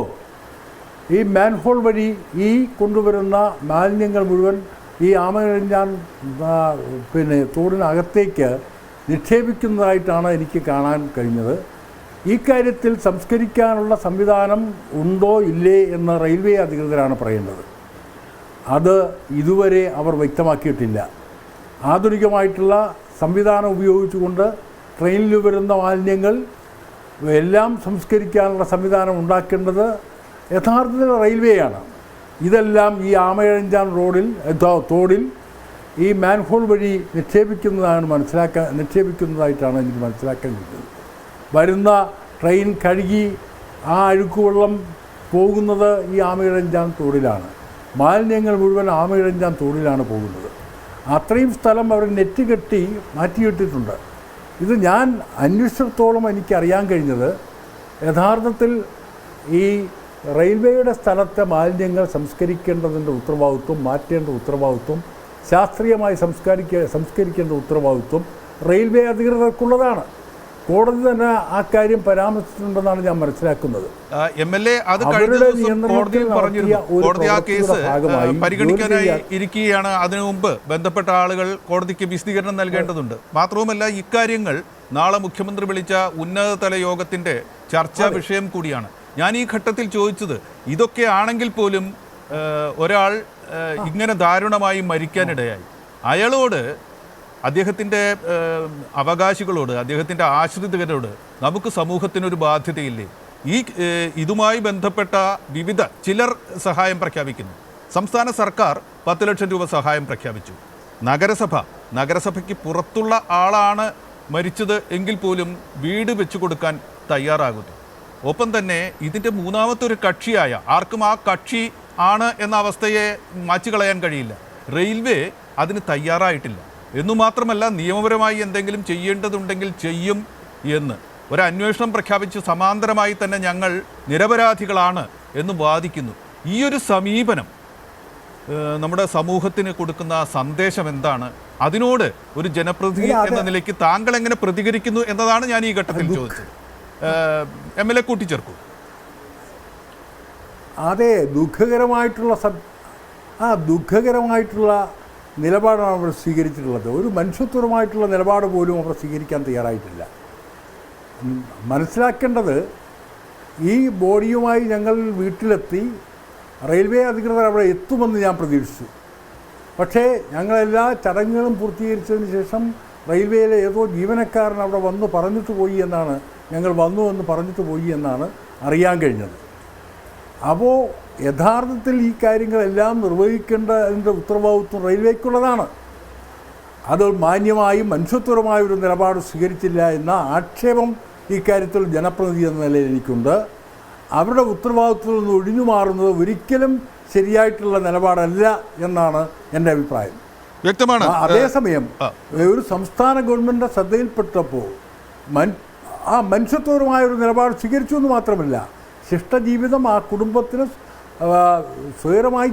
ഈ മാൻഹോൾ വഴി ഈ കൊണ്ടുവരുന്ന മാലിന്യങ്ങൾ മുഴുവൻ ഈ ആമയിഴഞ്ചാൻ തോടിനകത്തേക്ക് നിക്ഷേപിക്കുന്നതായിട്ടാണ് എനിക്ക് കാണാൻ കഴിഞ്ഞത്. ഈ കാര്യത്തിൽ സംസ്കരിക്കാനുള്ള സംവിധാനം ഉണ്ടോ ഇല്ലേ എന്ന് റെയിൽവേ അധികൃതരാണ് പറയേണ്ടത്. അത് ഇതുവരെ അവർ വ്യക്തമാക്കിയിട്ടില്ല. ആധുനികമായിട്ടുള്ള സംവിധാനം ഉപയോഗിച്ചുകൊണ്ട് ട്രെയിനിൽ വരുന്ന മാലിന്യങ്ങൾ എല്ലാം സംസ്കരിക്കാനുള്ള സംവിധാനം ഉണ്ടാക്കേണ്ടത് യഥാർത്ഥത്തിൽ റെയിൽവേയാണ്. ഇതെല്ലാം ഈ ആമയിഴഞ്ചാൻ തോടിൽ ഈ മാൻഹോൾ വഴി നിക്ഷേപിക്കുന്നതായിട്ടാണ് എനിക്ക് മനസ്സിലാക്കാൻ കഴിയുന്നത്. വരുന്ന ട്രെയിൻ കഴുകി ആ അഴുക്കുവെള്ളം പോകുന്നത് ഈ ആമയിഴഞ്ചാൻ തോടിലാണ്. മാലിന്യങ്ങൾ മുഴുവൻ ആമയിഴഞ്ചാൻ തോടിലാണ് പോകുന്നത്. അത്രയും സ്ഥലം അവർ നെറ്റ് കെട്ടി മാറ്റിയിട്ടിട്ടുണ്ട്. ഇത് ഞാൻ അന്വേഷിച്ചിടത്തോളം എനിക്കറിയാൻ കഴിഞ്ഞത് സംസ്കരിക്കേണ്ടതിൻ്റെ ഈ റെയിൽവേയുടെ സ്ഥലത്തെ മാലിന്യങ്ങൾ സംസ്കരിക്കേണ്ടതിൻ്റെ ഉത്തരവാദിത്വം, മാറ്റേണ്ട ഉത്തരവാദിത്വം, ശാസ്ത്രീയമായി സംസ്കരിക്കേണ്ട ഉത്തരവാദിത്വം റെയിൽവേ അധികൃതർക്കുള്ളതാണ്. കോടതി തന്നെ ആ കാര്യം പരാമർശിച്ചിട്ടുണ്ടെന്നാണ് ഞാൻ മനസ്സിലാക്കുന്നത്. MLA അത് കഴിഞ്ഞ ദിവസം കോടതിയിൽ പറഞ്ഞിരുന്നു. കോടതി ആ കേസ് പരിഗണിക്കാനായി ഇരിക്കുകയാണ്. അതിനു മുമ്പ് ബന്ധപ്പെട്ട ആളുകൾ കോടതിക്ക് വിശദീകരണം നൽകേണ്ടതുണ്ട്. മാത്രവുമല്ല, ഇക്കാര്യങ്ങൾ നാളെ മുഖ്യമന്ത്രി വിളിച്ച ഉന്നതതല യോഗത്തിന്റെ ചർച്ചാ വിഷയം കൂടിയാണ്. ഞാൻ ഈ ഘട്ടത്തിൽ ചോദിച്ചത്, ഇതൊക്കെ ആണെങ്കിൽ പോലും ഒരാൾ ഇങ്ങനെ ദാരുണമായി മരിക്കാനിടയായി, അയാളോട്, അദ്ദേഹത്തിൻ്റെ അവകാശികളോട്, അദ്ദേഹത്തിൻ്റെ ആശ്രിതരോട് നമുക്ക് സമൂഹത്തിനൊരു ബാധ്യതയില്ലേ? ഇതുമായി ബന്ധപ്പെട്ട ചിലർ സഹായം പ്രഖ്യാപിക്കുന്നു. സംസ്ഥാന സർക്കാർ 10 ലക്ഷം രൂപ സഹായം പ്രഖ്യാപിച്ചു. നഗരസഭയ്ക്ക് പുറത്തുള്ള ആളാണ് മരിച്ചത് എങ്കിൽ പോലും വീട് വെച്ചു കൊടുക്കാൻ തയ്യാറാകുന്നു. ഒപ്പം തന്നെ ഇതിൻ്റെ മൂന്നാമത്തെ ഒരു കക്ഷിയായ, ആർക്കും ആ കക്ഷി ആണ് എന്ന അവസ്ഥയെ മാറ്റിക്കളയാൻ കഴിയില്ല, റെയിൽവേ അതിന് തയ്യാറായിട്ടില്ല. എന്നു മാത്രമല്ല, നിയമപരമായി എന്തെങ്കിലും ചെയ്യേണ്ടതുണ്ടെങ്കിൽ ചെയ്യും എന്ന് ഒരു അന്വേഷണം പ്രഖ്യാപിച്ച് സമാന്തരമായി തന്നെ ഞങ്ങൾ നിരപരാധികളാണ് എന്ന് വാദിക്കുന്നു. ഈ ഒരു സമീപനം നമ്മുടെ സമൂഹത്തിന് കൊടുക്കുന്ന സന്ദേശം എന്താണ്? അതിനോട് ഒരു ജനപ്രതിനിധി എന്ന നിലയ്ക്ക് താങ്കൾ എങ്ങനെ പ്രതികരിക്കുന്നു എന്നതാണ് ഞാൻ ഈ ഘട്ടത്തിൽ ചോദിച്ചത്. MLA കൂട്ടിച്ചേർക്കൂ. അതെ, ദുഃഖകരമായിട്ടുള്ള നിലപാടാണ് അവർ സ്വീകരിച്ചിട്ടുള്ളത്. ഒരു മനുഷ്യത്വപരമായിട്ടുള്ള നിലപാട് പോലും അവർ സ്വീകരിക്കാൻ തയ്യാറായിട്ടില്ല. മനസ്സിലാക്കേണ്ടത്, ഈ ബോഡിയുമായി ഞങ്ങൾ വീട്ടിലെത്തി, റെയിൽവേ അധികൃതർ അവിടെ എത്തുമെന്ന് ഞാൻ പ്രതീക്ഷിച്ചു. പക്ഷേ ഞങ്ങളെല്ലാ ചടങ്ങുകളും പൂർത്തീകരിച്ചതിന് ശേഷം റെയിൽവേയിലെ ഏതോ ജീവനക്കാരൻ അവിടെ വന്നു പറഞ്ഞിട്ട് പോയി എന്നാണ് അറിയാൻ കഴിഞ്ഞത്. അപ്പോൾ യഥാർത്ഥത്തിൽ ഈ കാര്യങ്ങളെല്ലാം നിർവഹിക്കേണ്ടതിൻ്റെ ഉത്തരവാദിത്വം റെയിൽവേക്കുള്ളതാണ്. അത് മാന്യമായും മനുഷ്യത്വപരമായ ഒരു നിലപാട് സ്വീകരിച്ചില്ല എന്ന ആക്ഷേപം ഇക്കാര്യത്തിൽ ജനപ്രതിനിധി എന്ന നിലയിൽ എനിക്കുണ്ട്. അവരുടെ ഉത്തരവാദിത്വത്തിൽ നിന്ന് ഒഴിഞ്ഞു മാറുന്നത് ഒരിക്കലും ശരിയായിട്ടുള്ള നിലപാടല്ല എന്നാണ് എൻ്റെ അഭിപ്രായം. വ്യക്തമാണ്. അതേസമയം ഒരു സംസ്ഥാന ഗവൺമെൻറ് ശ്രദ്ധയിൽപ്പെട്ടപ്പോൾ ആ മനുഷ്യത്വപരമായ ഒരു നിലപാട് സ്വീകരിച്ചു എന്ന് മാത്രമല്ല, ശിഷ്ടജീവിതം ആ കുടുംബത്തിന് സ്വയമായി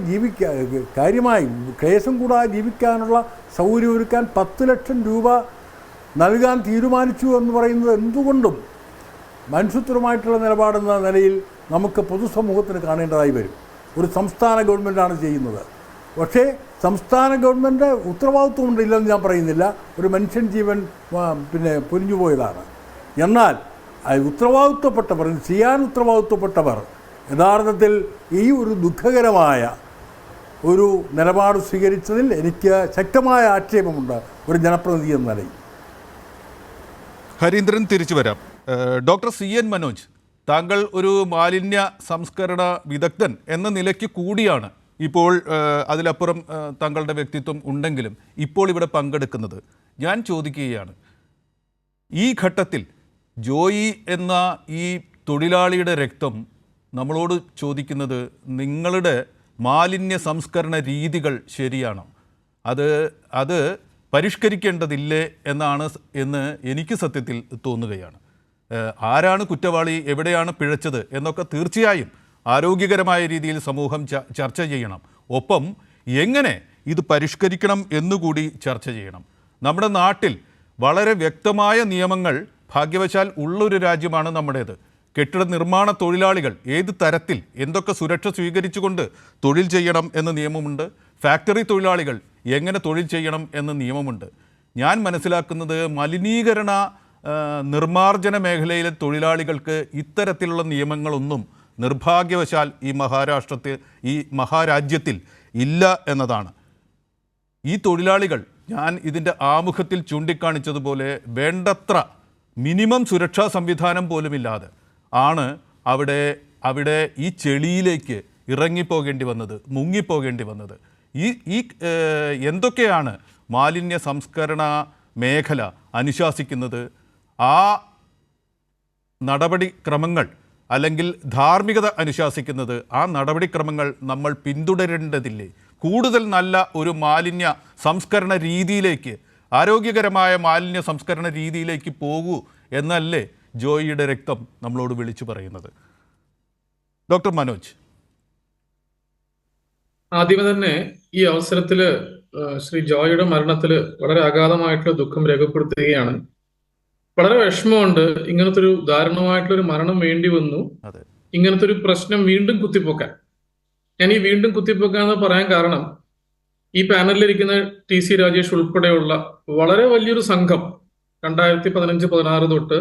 കാര്യമായി ക്ലേശം കൂടാതെ ജീവിക്കാനുള്ള സൗകര്യം ഒരുക്കാൻ 10 ലക്ഷം രൂപ നൽകാൻ തീരുമാനിച്ചു എന്ന് പറയുന്നത് എന്തുകൊണ്ടും മനുഷ്യത്വമായിട്ടുള്ള നിലപാടെന്ന നിലയിൽ നമുക്ക് പൊതുസമൂഹത്തിന് കാണേണ്ടതായി വരും. ഒരു സംസ്ഥാന ഗവൺമെൻറ്റാണ് ചെയ്യുന്നത്. പക്ഷേ സംസ്ഥാന ഗവൺമെൻറ് ഉത്തരവാദിത്വം ഇല്ലെന്ന് ഞാൻ പറയുന്നില്ല. ഒരു മനുഷ്യൻ ജീവൻ പൊരിഞ്ഞു പോയതാണ്. എന്നാൽ ഉത്തരവാദിത്വപ്പെട്ടവർ, ചെയ്യാൻ ഉത്തരവാദിത്വപ്പെട്ടവർ യഥാർത്ഥത്തിൽ ഈ ഒരു ദുഃഖകരമായ ഒരു നിലപാട് സ്വീകരിച്ചതിൽ എനിക്ക് ശക്തമായ ആക്ഷേപമുണ്ട് ഒരു ജനപ്രതിനിധി എന്ന നിലയിൽ. ഹരീന്ദ്രൻ, തിരിച്ചു വരാം. ഡോക്ടർ CN മനോജ്, താങ്കൾ ഒരു മാലിന്യ സംസ്കരണ വിദഗ്ധൻ എന്ന നിലയ്ക്ക് കൂടിയാണ് ഇപ്പോൾ, അതിലപ്പുറം താങ്കളുടെ വ്യക്തിത്വം ഉണ്ടെങ്കിലും ഇപ്പോൾ ഇവിടെ പങ്കെടുക്കുന്നത്. ഞാൻ ചോദിക്കുകയാണ്, ഈ ഘട്ടത്തിൽ ജോയി എന്ന ഈ തൊഴിലാളിയുടെ രക്തം നമ്മളോട് ചോദിക്കുന്നത് നിങ്ങളുടെ മാലിന്യ സംസ്കരണ രീതികൾ ശരിയാണോ, അത് പരിഷ്കരിക്കേണ്ടതില്ലേ എന്ന് എനിക്ക് സത്യത്തിൽ തോന്നുകയാണ്. ആരാണ് കുറ്റവാളി, എവിടെയാണ് പിഴച്ചത് എന്നൊക്കെ തീർച്ചയായും ആരോഗ്യകരമായ രീതിയിൽ സമൂഹം ചർച്ച ചെയ്യണം. ഒപ്പം എങ്ങനെ ഇത് പരിഷ്കരിക്കണം എന്നുകൂടി ചർച്ച ചെയ്യണം. നമ്മുടെ നാട്ടിൽ വളരെ വ്യക്തമായ നിയമങ്ങൾ ഭാഗ്യവശാൽ ഉള്ളൊരു രാജ്യമാണ് നമ്മുടേത്. കെട്ടിട നിർമ്മാണ തൊഴിലാളികൾ ഏത് തരത്തിൽ എന്തൊക്കെ സുരക്ഷ സ്വീകരിച്ചുകൊണ്ട് തൊഴിൽ ചെയ്യണം എന്ന നിയമമുണ്ട്. ഫാക്ടറി തൊഴിലാളികൾ എങ്ങനെ തൊഴിൽ ചെയ്യണം എന്ന നിയമമുണ്ട്. ഞാൻ മനസ്സിലാക്കുന്നത് മലിനീകരണ നിർമ്മാർജ്ജന മേഖലയിലെ തൊഴിലാളികൾക്ക് ഇത്തരത്തിലുള്ള നിയമങ്ങളൊന്നും നിർഭാഗ്യവശാൽ ഈ മഹാരാജ്യത്തിൽ ഇല്ല എന്നതാണ്. ഈ തൊഴിലാളികൾ, ഞാൻ ഇതിൻ്റെ ആമുഖത്തിൽ ചൂണ്ടിക്കാണിച്ചതുപോലെ, വേണ്ടത്ര മിനിമം സുരക്ഷാ സംവിധാനം പോലുമില്ലാതെ ആണ് അവിടെ ഈ ചെളിയിലേക്ക് ഇറങ്ങിപ്പോകേണ്ടി വന്നത്, മുങ്ങിപ്പോകേണ്ടി വന്നത്. ഈ എന്തൊക്കെയാണ് മാലിന്യ സംസ്കരണ മേഖല അനുശാസിക്കുന്നത്, ആ നടപടിക്രമങ്ങൾ അല്ലെങ്കിൽ ധാർമ്മികത അനുശാസിക്കുന്നത്, ആ നടപടിക്രമങ്ങൾ നമ്മൾ പിന്തുടരേണ്ടതില്ലേ? കൂടുതൽ നല്ല ഒരു മാലിന്യ സംസ്കരണ രീതിയിലേക്ക്, ആരോഗ്യകരമായ മാലിന്യ സംസ്കരണ രീതിയിലേക്ക് പോകൂ എന്നല്ലേ ജോയിയുടെ രക്തം നമ്മളോട് വിളിച്ചു പറയുന്നത്? ഡോക്ടർ മനോജ്. ആദ്യമേ തന്നെ ഈ അവസരത്തിൽ ശ്രീ ജോയിയുടെ മരണത്തിൽ വളരെ അഗാധമായിട്ടുള്ള ദുഃഖം രേഖപ്പെടുത്തുകയാണ്. വളരെ വിഷമമുണ്ട്. ഇങ്ങനത്തെ ഒരു ദാരുണമായിട്ടുള്ള ഒരു മരണം വേണ്ടി വന്നു. ഇങ്ങനത്തെ ഒരു പ്രശ്നം വീണ്ടും കുത്തിപ്പൊക്കാൻ. ഞാൻ ഈ വീണ്ടും കുത്തിപ്പൊക്കാന്ന് പറയാൻ കാരണം, ഈ പാനലിലിരിക്കുന്ന TC രാജേഷ് ഉൾപ്പെടെയുള്ള വളരെ വലിയൊരു സംഘം 2015-16 തൊട്ട്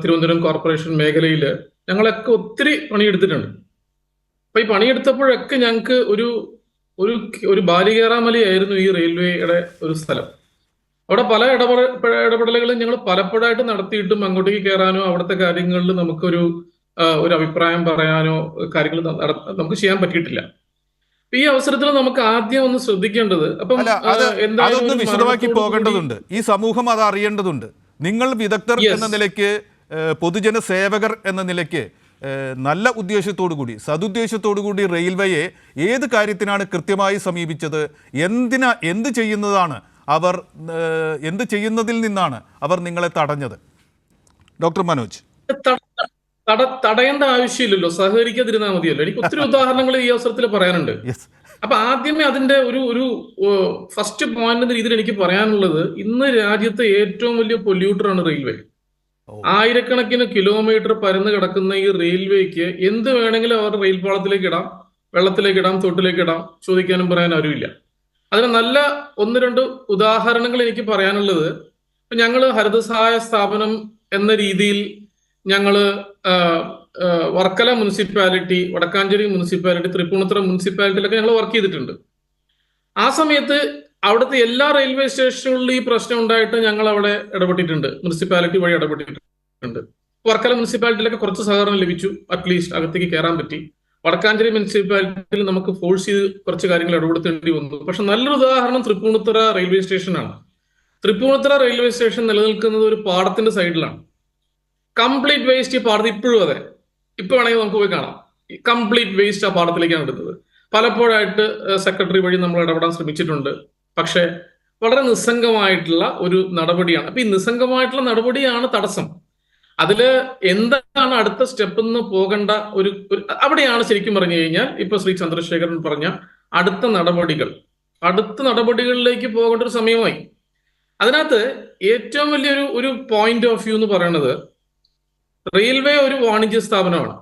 തിരുവനന്തപുരം കോർപ്പറേഷൻ മേഖലയിൽ ഞങ്ങളൊക്കെ ഒത്തിരി പണിയെടുത്തിട്ടുണ്ട്. അപ്പൊ ഈ പണിയെടുത്തപ്പോഴൊക്കെ ഞങ്ങൾക്ക് ഒരു ബാലികേറാമലയായിരുന്നു ഈ റെയിൽവേയുടെ ഒരു സ്ഥലം. അവിടെ പല ഇടപെടലുകളും ഞങ്ങൾ പലപ്പോഴായിട്ട് നടത്തിയിട്ടും അങ്ങോട്ടേക്ക് കയറാനോ അവിടുത്തെ കാര്യങ്ങളിൽ നമുക്കൊരു അഭിപ്രായം പറയാനോ കാര്യങ്ങൾ നമുക്ക് ചെയ്യാൻ പറ്റിയിട്ടില്ല. ഈ അവസരത്തിൽ നമുക്ക് ആദ്യം ഒന്ന് ശ്രദ്ധിക്കേണ്ടത്, അപ്പം അതൊന്ന് വിശദമാക്കി പോകേണ്ടതുണ്ട്. ഈ സമൂഹം അത് അറിയേണ്ടതുണ്ട്. നിങ്ങൾ വിദഗ്ധർ എന്ന നിലയ്ക്ക്, പൊതുജന സേവകർ എന്ന നിലയ്ക്ക് നല്ല ഉദ്ദേശത്തോടുകൂടി, സതുദ്ദേശത്തോടുകൂടി റെയിൽവേയെ ഏത് കാര്യത്തിനാണ് കൃത്യമായി സമീപിച്ചത്? എന്ത് ചെയ്യുന്നതാണ് അവർ, എന്ത് ചെയ്യുന്നതിൽ നിന്നാണ് അവർ നിങ്ങളെ തടഞ്ഞത്? ഡോക്ടർ മനോജ്. തടയേണ്ട ആവശ്യമില്ലല്ലോ, സഹകരിക്കാതിരുന്നാൽ മതിയല്ലോ. എനിക്ക് ഒത്തിരി ഉദാഹരണങ്ങൾ ഈ അവസരത്തിൽ പറയാനുണ്ട്. അപ്പൊ ആദ്യമേ അതിന്റെ ഒരു ഫസ്റ്റ് പോയിന്റ് എന്ന രീതിയിൽ എനിക്ക് പറയാനുള്ളത്, ഇന്ന് രാജ്യത്തെ ഏറ്റവും വലിയ പൊല്യൂട്ടറാണ് റെയിൽവേ. ആയിരക്കണക്കിന് കിലോമീറ്റർ പരന്ന് കിടക്കുന്ന ഈ റെയിൽവേക്ക് എന്ത് വേണമെങ്കിലും അവർ റെയിൽ പാളത്തിലേക്ക് ഇടാം, വെള്ളത്തിലേക്ക് ഇടാം, തൊട്ടിലേക്ക് ഇടാം, ചോദിക്കാനും പറയാൻ ആരുമില്ല. അതിന് നല്ല 1-2 ഉദാഹരണങ്ങൾ എനിക്ക് പറയാനുള്ളത്, ഞങ്ങള് ഹരിതസഹായ സ്ഥാപനം എന്ന രീതിയിൽ ഞങ്ങള് വർക്കല മുനിസിപ്പാലിറ്റി, വടക്കാഞ്ചേരി മുനിസിപ്പാലിറ്റി, തൃപ്പൂണിത്തുറ മുനിസിപ്പാലിറ്റിയിലൊക്കെ ഞങ്ങൾ വർക്ക് ചെയ്തിട്ടുണ്ട്. ആ സമയത്ത് അവിടുത്തെ എല്ലാ റെയിൽവേ സ്റ്റേഷനുകളിലും ഈ പ്രശ്നം ഉണ്ടായിട്ട് ഞങ്ങൾ അവിടെ ഇടപെട്ടിട്ടുണ്ട്, മുനിസിപ്പാലിറ്റി വഴി ഇടപെട്ടിട്ടുണ്ട്. വർക്കല മുനിസിപ്പാലിറ്റിയിലൊക്കെ കുറച്ച് സഹകരണം ലഭിച്ചു, അറ്റ്ലീസ്റ്റ് അകത്തേക്ക് കയറാൻ പറ്റി. വടക്കാഞ്ചേരി മുനിസിപ്പാലിറ്റിയിൽ നമുക്ക് ഫോഴ്സ് ചെയ്ത് കുറച്ച് കാര്യങ്ങൾ ഇടപെടുത്തേണ്ടി വന്നു. പക്ഷെ നല്ലൊരു ഉദാഹരണം തൃപ്പൂണിത്തുറ റെയിൽവേ സ്റ്റേഷനാണ്. തൃപ്പൂണിത്തുറ റെയിൽവേ സ്റ്റേഷൻ നിലനിൽക്കുന്നത് ഒരു പാടത്തിന്റെ സൈഡിലാണ്. കംപ്ലീറ്റ് വേസ്റ്റ് ഈ പാടത്ത് ഇപ്പോഴും അതെ, ഇപ്പൊ വേണമെങ്കിൽ നമുക്ക് പോയി കാണാം. കംപ്ലീറ്റ് വേസ്റ്റ് ആ പാടത്തിലേക്കാണ് എടുത്തത്. പലപ്പോഴായിട്ട് സെക്രട്ടറി വഴി നമ്മൾ ഇടപെടാൻ ശ്രമിച്ചിട്ടുണ്ട്. പക്ഷെ വളരെ നിസ്സംഗമായിട്ടുള്ള ഒരു നടപടിയാണ്. അപ്പൊ ഈ നിസ്സംഗമായിട്ടുള്ള നടപടിയാണ് തടസ്സം. അതില് എന്താണ് അടുത്ത സ്റ്റെപ്പ് എന്ന് പോകേണ്ട അവിടെയാണ് ശരിക്കും പറഞ്ഞു കഴിഞ്ഞാൽ ഇപ്പൊ ശ്രീ ചന്ദ്രശേഖരൻ പറഞ്ഞ അടുത്ത നടപടികളിലേക്ക് പോകേണ്ട ഒരു സമയമായി. അതിനകത്ത് ഏറ്റവും വലിയൊരു പോയിന്റ് ഓഫ് വ്യൂ എന്ന് പറയുന്നത്, റെയിൽവേ ഒരു വാണിജ്യ സ്ഥാപനമാണ്.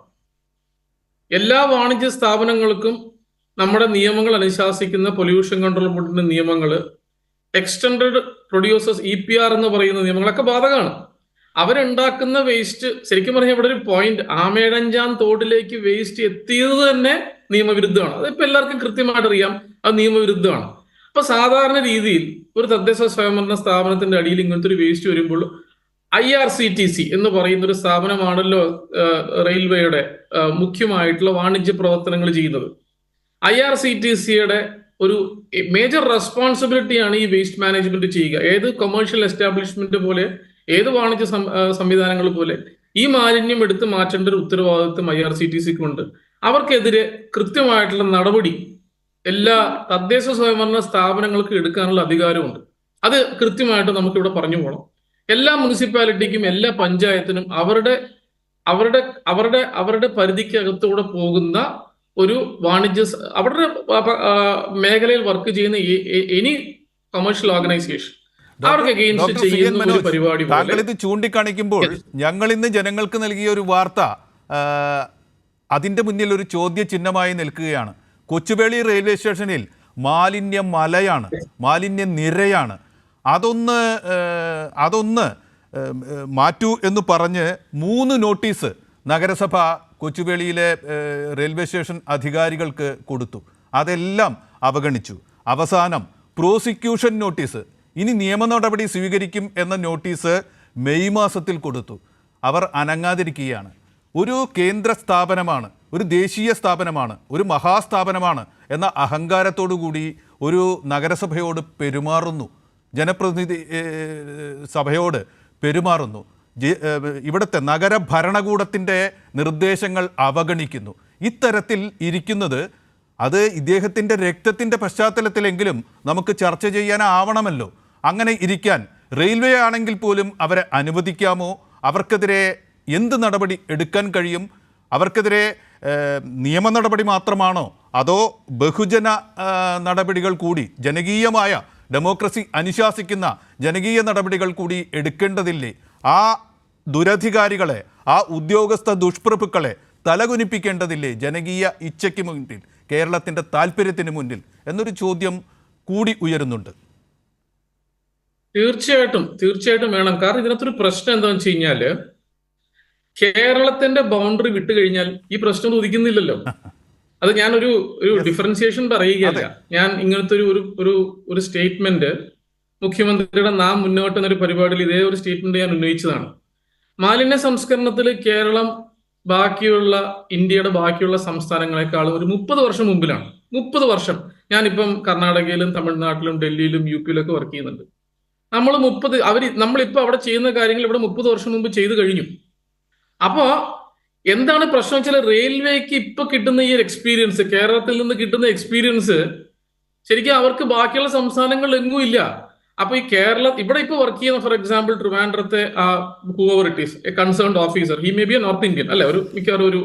എല്ലാ വാണിജ്യ സ്ഥാപനങ്ങൾക്കും നമ്മുടെ നിയമങ്ങൾ അനുശാസിക്കുന്ന പൊല്യൂഷൻ കൺട്രോൾ ബോർഡിന്റെ നിയമങ്ങൾ, എക്സ്റ്റൻഡഡ് പ്രൊഡ്യൂസേഴ്സ് EPR എന്ന് പറയുന്ന നിയമങ്ങളൊക്കെ ബാധകമാണ്. അവരുണ്ടാക്കുന്ന വേസ്റ്റ് ശരിക്കും പറഞ്ഞാൽ ഇവിടെ ഒരു പോയിന്റ്, ആമേഴഞ്ചാം തോടിലേക്ക് വേസ്റ്റ് എത്തിയത് തന്നെ നിയമവിരുദ്ധമാണ്. അതിപ്പോ എല്ലാവർക്കും കൃത്യമായിട്ട് അറിയാം, അത് നിയമവിരുദ്ധമാണ്. അപ്പൊ സാധാരണ രീതിയിൽ ഒരു തദ്ദേശ സ്വയംഭരണ സ്ഥാപനത്തിന്റെ അടിയിൽ ഇങ്ങനത്തെ ഒരു വേസ്റ്റ് വരുമ്പോൾ IRCTC എന്ന് പറയുന്ന ഒരു സ്ഥാപനമാണല്ലോ റെയിൽവേയുടെ മുഖ്യമായിട്ടുള്ള വാണിജ്യ പ്രവർത്തനങ്ങൾ ചെയ്യുന്നത്. IRCTCയുടെ ഒരു മേജർ റെസ്പോൺസിബിലിറ്റിയാണ് ഈ വേസ്റ്റ് മാനേജ്മെന്റ് ചെയ്യുക. ഏത് കൊമേഴ്ഷ്യൽ എസ്റ്റാബ്ലിഷ്മെന്റ് പോലെ, ഏത് വാണിജ്യ സംവിധാനങ്ങൾ പോലെ ഈ മാലിന്യം എടുത്ത് മാറ്റേണ്ട ഒരു ഉത്തരവാദിത്വം IRCTCക്ക് ഉണ്ട്. അവർക്കെതിരെ കൃത്യമായിട്ടുള്ള നടപടി എല്ലാ തദ്ദേശ സ്വയംഭരണ സ്ഥാപനങ്ങൾക്ക് എടുക്കാനുള്ള അധികാരമുണ്ട്. അത് കൃത്യമായിട്ട് നമുക്കിവിടെ പറഞ്ഞു പോകണം. എല്ലാ മുനിസിപ്പാലിറ്റിക്കും എല്ലാ പഞ്ചായത്തിനും അവരുടെ പരിധിക്കകത്തൂടെ പോകുന്ന ഒരു വാണിജ്യ അവരുടെ മേഖലയിൽ വർക്ക് ചെയ്യുന്ന എനി കൊമേഴ്ഷ്യൽ ഓർഗനൈസേഷൻ അവർക്ക് അഗെയിൻസ്റ്റ് ചെയ്യുന്ന ഒരു പരിപാടി. താങ്കൾ ഇത് ചൂണ്ടിക്കാണിക്കുമ്പോൾ ഞങ്ങൾ ഇന്ന് ജനങ്ങൾക്ക് നൽകിയ ഒരു വാർത്ത അതിന്റെ മുന്നിൽ ഒരു ചോദ്യ ചിഹ്നമായി നിൽക്കുകയാണ്. കൊച്ചുവേളി റെയിൽവേ സ്റ്റേഷനിൽ മാലിന്യ മലയാണ്, മാലിന്യ നിരയാണ്. അതൊന്ന് മാറ്റൂ എന്ന് പറഞ്ഞ് 3 നോട്ടീസ് നഗരസഭ കൊച്ചുവേളിയിലെ റെയിൽവേ സ്റ്റേഷൻ അധികാരികൾക്ക് കൊടുത്തു. അതെല്ലാം അവഗണിച്ചു. അവസാനം പ്രോസിക്യൂഷൻ നോട്ടീസ്, ഇനി നിയമ നടപടി സ്വീകരിക്കും എന്ന നോട്ടീസ് മെയ് മാസത്തിൽ കൊടുത്തു. അവർ അനങ്ങാതിരിക്കുകയാണ്. ഒരു കേന്ദ്ര സ്ഥാപനമാണ്, ഒരു ദേശീയ സ്ഥാപനമാണ്, ഒരു മഹാസ്ഥാപനമാണ് എന്ന അഹങ്കാരത്തോടു കൂടി ഒരു നഗരസഭയോട് പെരുമാറുന്നു, ജനപ്രതിനിധി സഭയോട് പെരുമാറുന്നു. ഇവിടുത്തെ നഗരഭരണകൂടത്തിൻ്റെ നിർദ്ദേശങ്ങൾ അവഗണിക്കുന്നു. ഇത്തരത്തിൽ ഇരിക്കുന്നത് അത് ഇദ്ദേഹത്തിൻ്റെ രക്തത്തിൻ്റെ പശ്ചാത്തലത്തിലെങ്കിലും നമുക്ക് ചർച്ച ചെയ്യാനാവണമല്ലോ. അങ്ങനെ ഇരിക്കാൻ റെയിൽവേ ആണെങ്കിൽ പോലും അവരെ അനുവദിക്കാമോ? അവർക്കെതിരെ എന്ത് നടപടി എടുക്കാൻ കഴിയും? അവർക്കെതിരെ നിയമ നടപടി മാത്രമാണോ, അതോ ബഹുജന നടപടികൾ കൂടി, ജനകീയമായ ഡെമോക്രസി അനുശാസിക്കുന്ന ജനകീയ നടപടികൾ കൂടി എടുക്കേണ്ടതില്ലേ? ആ ദുരധികാരികളെ, ആ ഉദ്യോഗസ്ഥ ദുഷ്പ്രഭുക്കളെ തലകുനിപ്പിക്കേണ്ടതില്ലേ ജനകീയ ഇച്ഛയ്ക്ക് മുന്നിൽ, കേരളത്തിൻ്റെ താല്പര്യത്തിന് മുന്നിൽ എന്നൊരു ചോദ്യം കൂടി ഉയരുന്നുണ്ട്. തീർച്ചയായിട്ടും വേണം. കാരണം ഇതിനകത്തൊരു പ്രശ്നം എന്താണെന്ന് വെച്ച് കഴിഞ്ഞാല്, കേരളത്തിന്റെ ബൗണ്ടറി വിട്ടു കഴിഞ്ഞാൽ ഈ പ്രശ്നം ഉദിക്കുന്നില്ലല്ലോ. അത് ഞാനൊരു ഡിഫറൻസിയേഷൻ പറയുകയല്ല. ഞാൻ ഇങ്ങനത്തെ ഒരു സ്റ്റേറ്റ്മെന്റ് മുഖ്യമന്ത്രിയുടെ നാം മുന്നോട്ട് എന്നൊരു പരിപാടിയിൽ ഇതേ ഒരു സ്റ്റേറ്റ്മെന്റ് ഞാൻ ഉന്നയിച്ചതാണ്. മാലിന്യ സംസ്കരണത്തിൽ കേരളം ഇന്ത്യയുടെ ബാക്കിയുള്ള സംസ്ഥാനങ്ങളെക്കാളും ഒരു 30 വർഷം മുമ്പിലാണ്. 30 വർഷം. ഞാനിപ്പം കർണാടകയിലും തമിഴ്നാട്ടിലും ഡൽഹിയിലും UP-യിലൊക്കെ വർക്ക് ചെയ്യുന്നുണ്ട്. നമ്മളിപ്പോ അവിടെ ചെയ്യുന്ന കാര്യങ്ങൾ ഇവിടെ 30 വർഷം മുമ്പ് ചെയ്തു കഴിഞ്ഞു. അപ്പോ എന്താണ് പ്രശ്നം വെച്ചാൽ, റെയിൽവേക്ക് ഇപ്പൊ കിട്ടുന്ന ഈ ഒരു എക്സ്പീരിയൻസ്, കേരളത്തിൽ നിന്ന് കിട്ടുന്ന എക്സ്പീരിയൻസ് ശരിക്കും അവർക്ക് ബാക്കിയുള്ള സംസ്ഥാനങ്ങളിൽ എങ്ങും ഇല്ല. അപ്പൊ ഈ ഇവിടെ ഇപ്പൊ വർക്ക് ചെയ്യുന്ന, ഫോർ എക്സാമ്പിൾ ട്രിവാൻഡ്രത്തെ whoever it is a concerned officer, he may be a north Indian, അല്ലെ, മിക്കവാറും ഒരു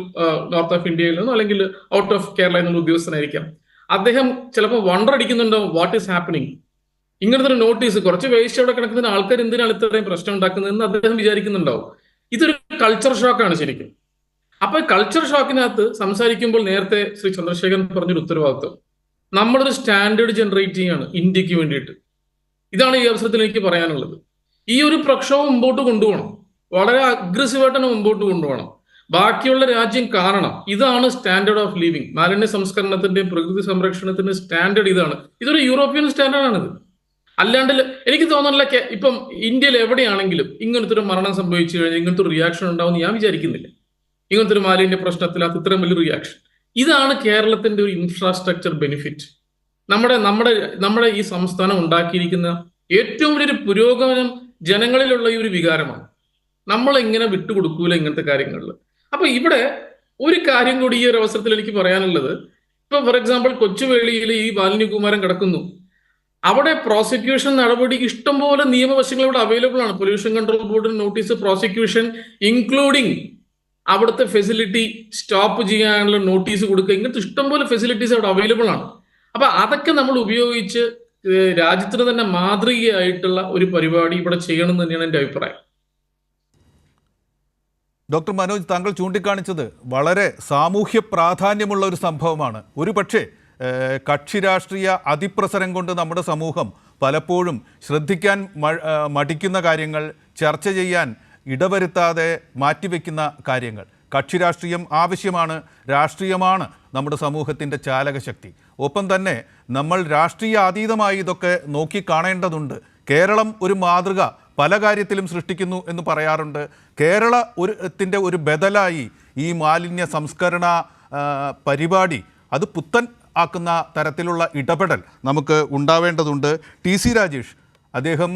നോർത്ത് ഓഫ് ഇന്ത്യയിൽ നിന്നോ അല്ലെങ്കിൽ ഔട്ട് ഓഫ് കേരള എന്നുള്ള ഉദ്യോഗസ്ഥനായിരിക്കാം. അദ്ദേഹം ചിലപ്പോൾ വണ്ടർ അടിക്കുന്നുണ്ടാവും, വാട്ട് ഈസ് ഹാപ്പനിങ്. ഇങ്ങനത്തെ ഒരു നോട്ടീസ്, കുറച്ച് വേസ്റ്റ് അവിടെ കിടക്കുന്ന ആൾക്കാർ എന്തിനാണ് ഇത്രയും പ്രശ്നം ഉണ്ടാക്കുന്നതെന്ന് അദ്ദേഹം വിചാരിക്കുന്നുണ്ടാവും. ഇതൊരു കൾച്ചർ ഷോക്കാണ് ശരിക്കും. അപ്പൊ കൾച്ചർ ഷോക്കിനകത്ത് സംസാരിക്കുമ്പോൾ നേരത്തെ ശ്രീ ചന്ദ്രശേഖരൻ പറഞ്ഞൊരു ഉത്തരവാദിത്വം, നമ്മളൊരു സ്റ്റാൻഡേർഡ് ജനറേറ്റ് ചെയ്യാണ് ഇന്ത്യക്ക് വേണ്ടിയിട്ട്. ഇതാണ് ഈ അവസരത്തിൽ എനിക്ക് പറയാനുള്ളത്. ഈ ഒരു പ്രക്ഷോഭം മുമ്പോട്ട് കൊണ്ടുപോകണം, വളരെ അഗ്രസീവായിട്ട് തന്നെ മുമ്പോട്ട് കൊണ്ടുപോകണം. ബാക്കിയുള്ള രാജ്യം കാണണം ഇതാണ് സ്റ്റാൻഡേർഡ് ഓഫ് ലിവിങ്. മാലിന്യ സംസ്കരണത്തിന്റെയും പ്രകൃതി സംരക്ഷണത്തിന്റെ സ്റ്റാൻഡേർഡ് ഇതാണ്. ഇതൊരു യൂറോപ്യൻ സ്റ്റാൻഡേർഡാണിത്. അല്ലാണ്ട് എനിക്ക് തോന്നുന്നില്ല ഇപ്പം ഇന്ത്യയിൽ എവിടെയാണെങ്കിലും ഇങ്ങനത്തെ ഒരു മരണം സംഭവിച്ചു കഴിഞ്ഞാൽ ഇങ്ങനത്തെ ഒരു റിയാക്ഷൻ ഉണ്ടാവുമെന്ന് ഞാൻ വിചാരിക്കുന്നില്ല. ഇങ്ങനത്തെ ഒരു മാലിന്യ പ്രശ്നത്തിനകത്ത് ഇത്രയും വലിയ റിയാക്ഷൻ ഇതാണ് കേരളത്തിന്റെ ഒരു ഇൻഫ്രാസ്ട്രക്ചർ ബെനിഫിറ്റ്. നമ്മുടെ നമ്മുടെ നമ്മുടെ ഈ സംസ്ഥാനം ഉണ്ടാക്കിയിരിക്കുന്ന ഏറ്റവും വലിയൊരു പുരോഗമനം ജനങ്ങളിലുള്ള ഈ ഒരു വികാരമാണ്. നമ്മൾ എങ്ങനെ വിട്ടുകൊടുക്കൂല ഇങ്ങനത്തെ കാര്യങ്ങളിൽ. അപ്പൊ ഇവിടെ ഒരു കാര്യം കൂടി ഈ ഒരു അവസരത്തിൽ എനിക്ക് പറയാനുള്ളത്, ഇപ്പൊ ഫോർ എക്സാമ്പിൾ കൊച്ചുവേളിയിൽ ഈ മാലിന്യകുമാരൻ കിടക്കുന്നു. അവിടെ പ്രോസിക്യൂഷൻ നടപടി ഇഷ്ടംപോലെ നിയമവശങ്ങൾ ഇവിടെ അവൈലബിൾ ആണ്. പൊല്യൂഷൻ കൺട്രോൾ ബോർഡിന് നോട്ടീസ്, പ്രോസിക്യൂഷൻ, ഇൻക്ലൂഡിങ് അവിടുത്തെ ഫെസിലിറ്റി സ്റ്റോപ്പ് ചെയ്യാനുള്ള നോട്ടീസ് കൊടുക്കുക, ഇങ്ങനത്തെ ഇഷ്ടംപോലെ ഫെസിലിറ്റീസ് അവിടെ അവൈലബിൾ ആണ്. അപ്പൊ അതൊക്കെ നമ്മൾ ഉപയോഗിച്ച് രാജ്യത്തിന് തന്നെ മാതൃകയായിട്ടുള്ള ഒരു പരിപാടി ഇവിടെ ചെയ്യണം എന്ന് തന്നെയാണ് എൻ്റെ അഭിപ്രായം. ഡോക്ടർ മനോജ്, താങ്കൾ ചൂണ്ടിക്കാണിച്ചത് വളരെ സാമൂഹ്യ പ്രാധാന്യമുള്ള ഒരു സംഭവമാണ്. ഒരു പക്ഷേ കക്ഷി രാഷ്ട്രീയ അതിപ്രസരം കൊണ്ട് നമ്മുടെ സമൂഹം പലപ്പോഴും ശ്രദ്ധിക്കാൻ മടിക്കുന്ന കാര്യങ്ങൾ, ചർച്ച ചെയ്യാൻ ഇടവരുത്താതെ മാറ്റിവെക്കുന്ന കാര്യങ്ങൾ. കക്ഷി രാഷ്ട്രീയം ആവശ്യമാണ്, രാഷ്ട്രീയമാണ് നമ്മുടെ സമൂഹത്തിൻ്റെ ചാലകശക്തി. ഒപ്പം തന്നെ നമ്മൾ രാഷ്ട്രീയ അതീതമായി ഇതൊക്കെ നോക്കിക്കാണേണ്ടതുണ്ട്. കേരളം ഒരു മാതൃക പല കാര്യത്തിലും സൃഷ്ടിക്കുന്നു എന്ന് പറയാറുണ്ട്. കേരളത്തിൻ്റെ ഒരു ബദലായി ഈ മാലിന്യ സംസ്കരണ പരിപാടി അത് പുത്തൻ ആക്കുന്ന തരത്തിലുള്ള ഇടപെടൽ നമുക്ക് ഉണ്ടാവേണ്ടതുണ്ട്. ടി സി രാജേഷ്, അദ്ദേഹം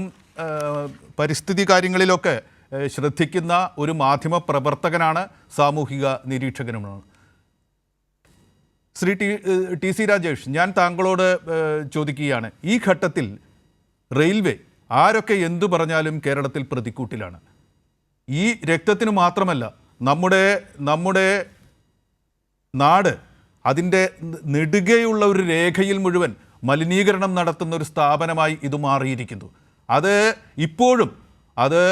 പരിസ്ഥിതി കാര്യങ്ങളിലൊക്കെ ശ്രദ്ധിക്കുന്ന ഒരു മാധ്യമ പ്രവർത്തകനാണ്, സാമൂഹിക നിരീക്ഷകനുമാണ്. ശ്രീ ടി സി രാജേഷ്, ഞാൻ താങ്കളോട് ചോദിക്കുകയാണ്, ഈ ഘട്ടത്തിൽ റെയിൽവേ ആരൊക്കെ എന്തു പറഞ്ഞാലും കേരളത്തിൽ പ്രതിക്കൂട്ടിലാണ്. ഈ രക്തത്തിന് മാത്രമല്ല, നമ്മുടെ നാട് അതിൻ്റെ നെടുകെയുള്ള ഒരു രേഖയിൽ മുഴുവൻ മലിനീകരണം നടത്തുന്ന ഒരു സ്ഥാപനമായി ഇത് മാറിയിരിക്കുന്നു. അത് ഇപ്പോഴും അത്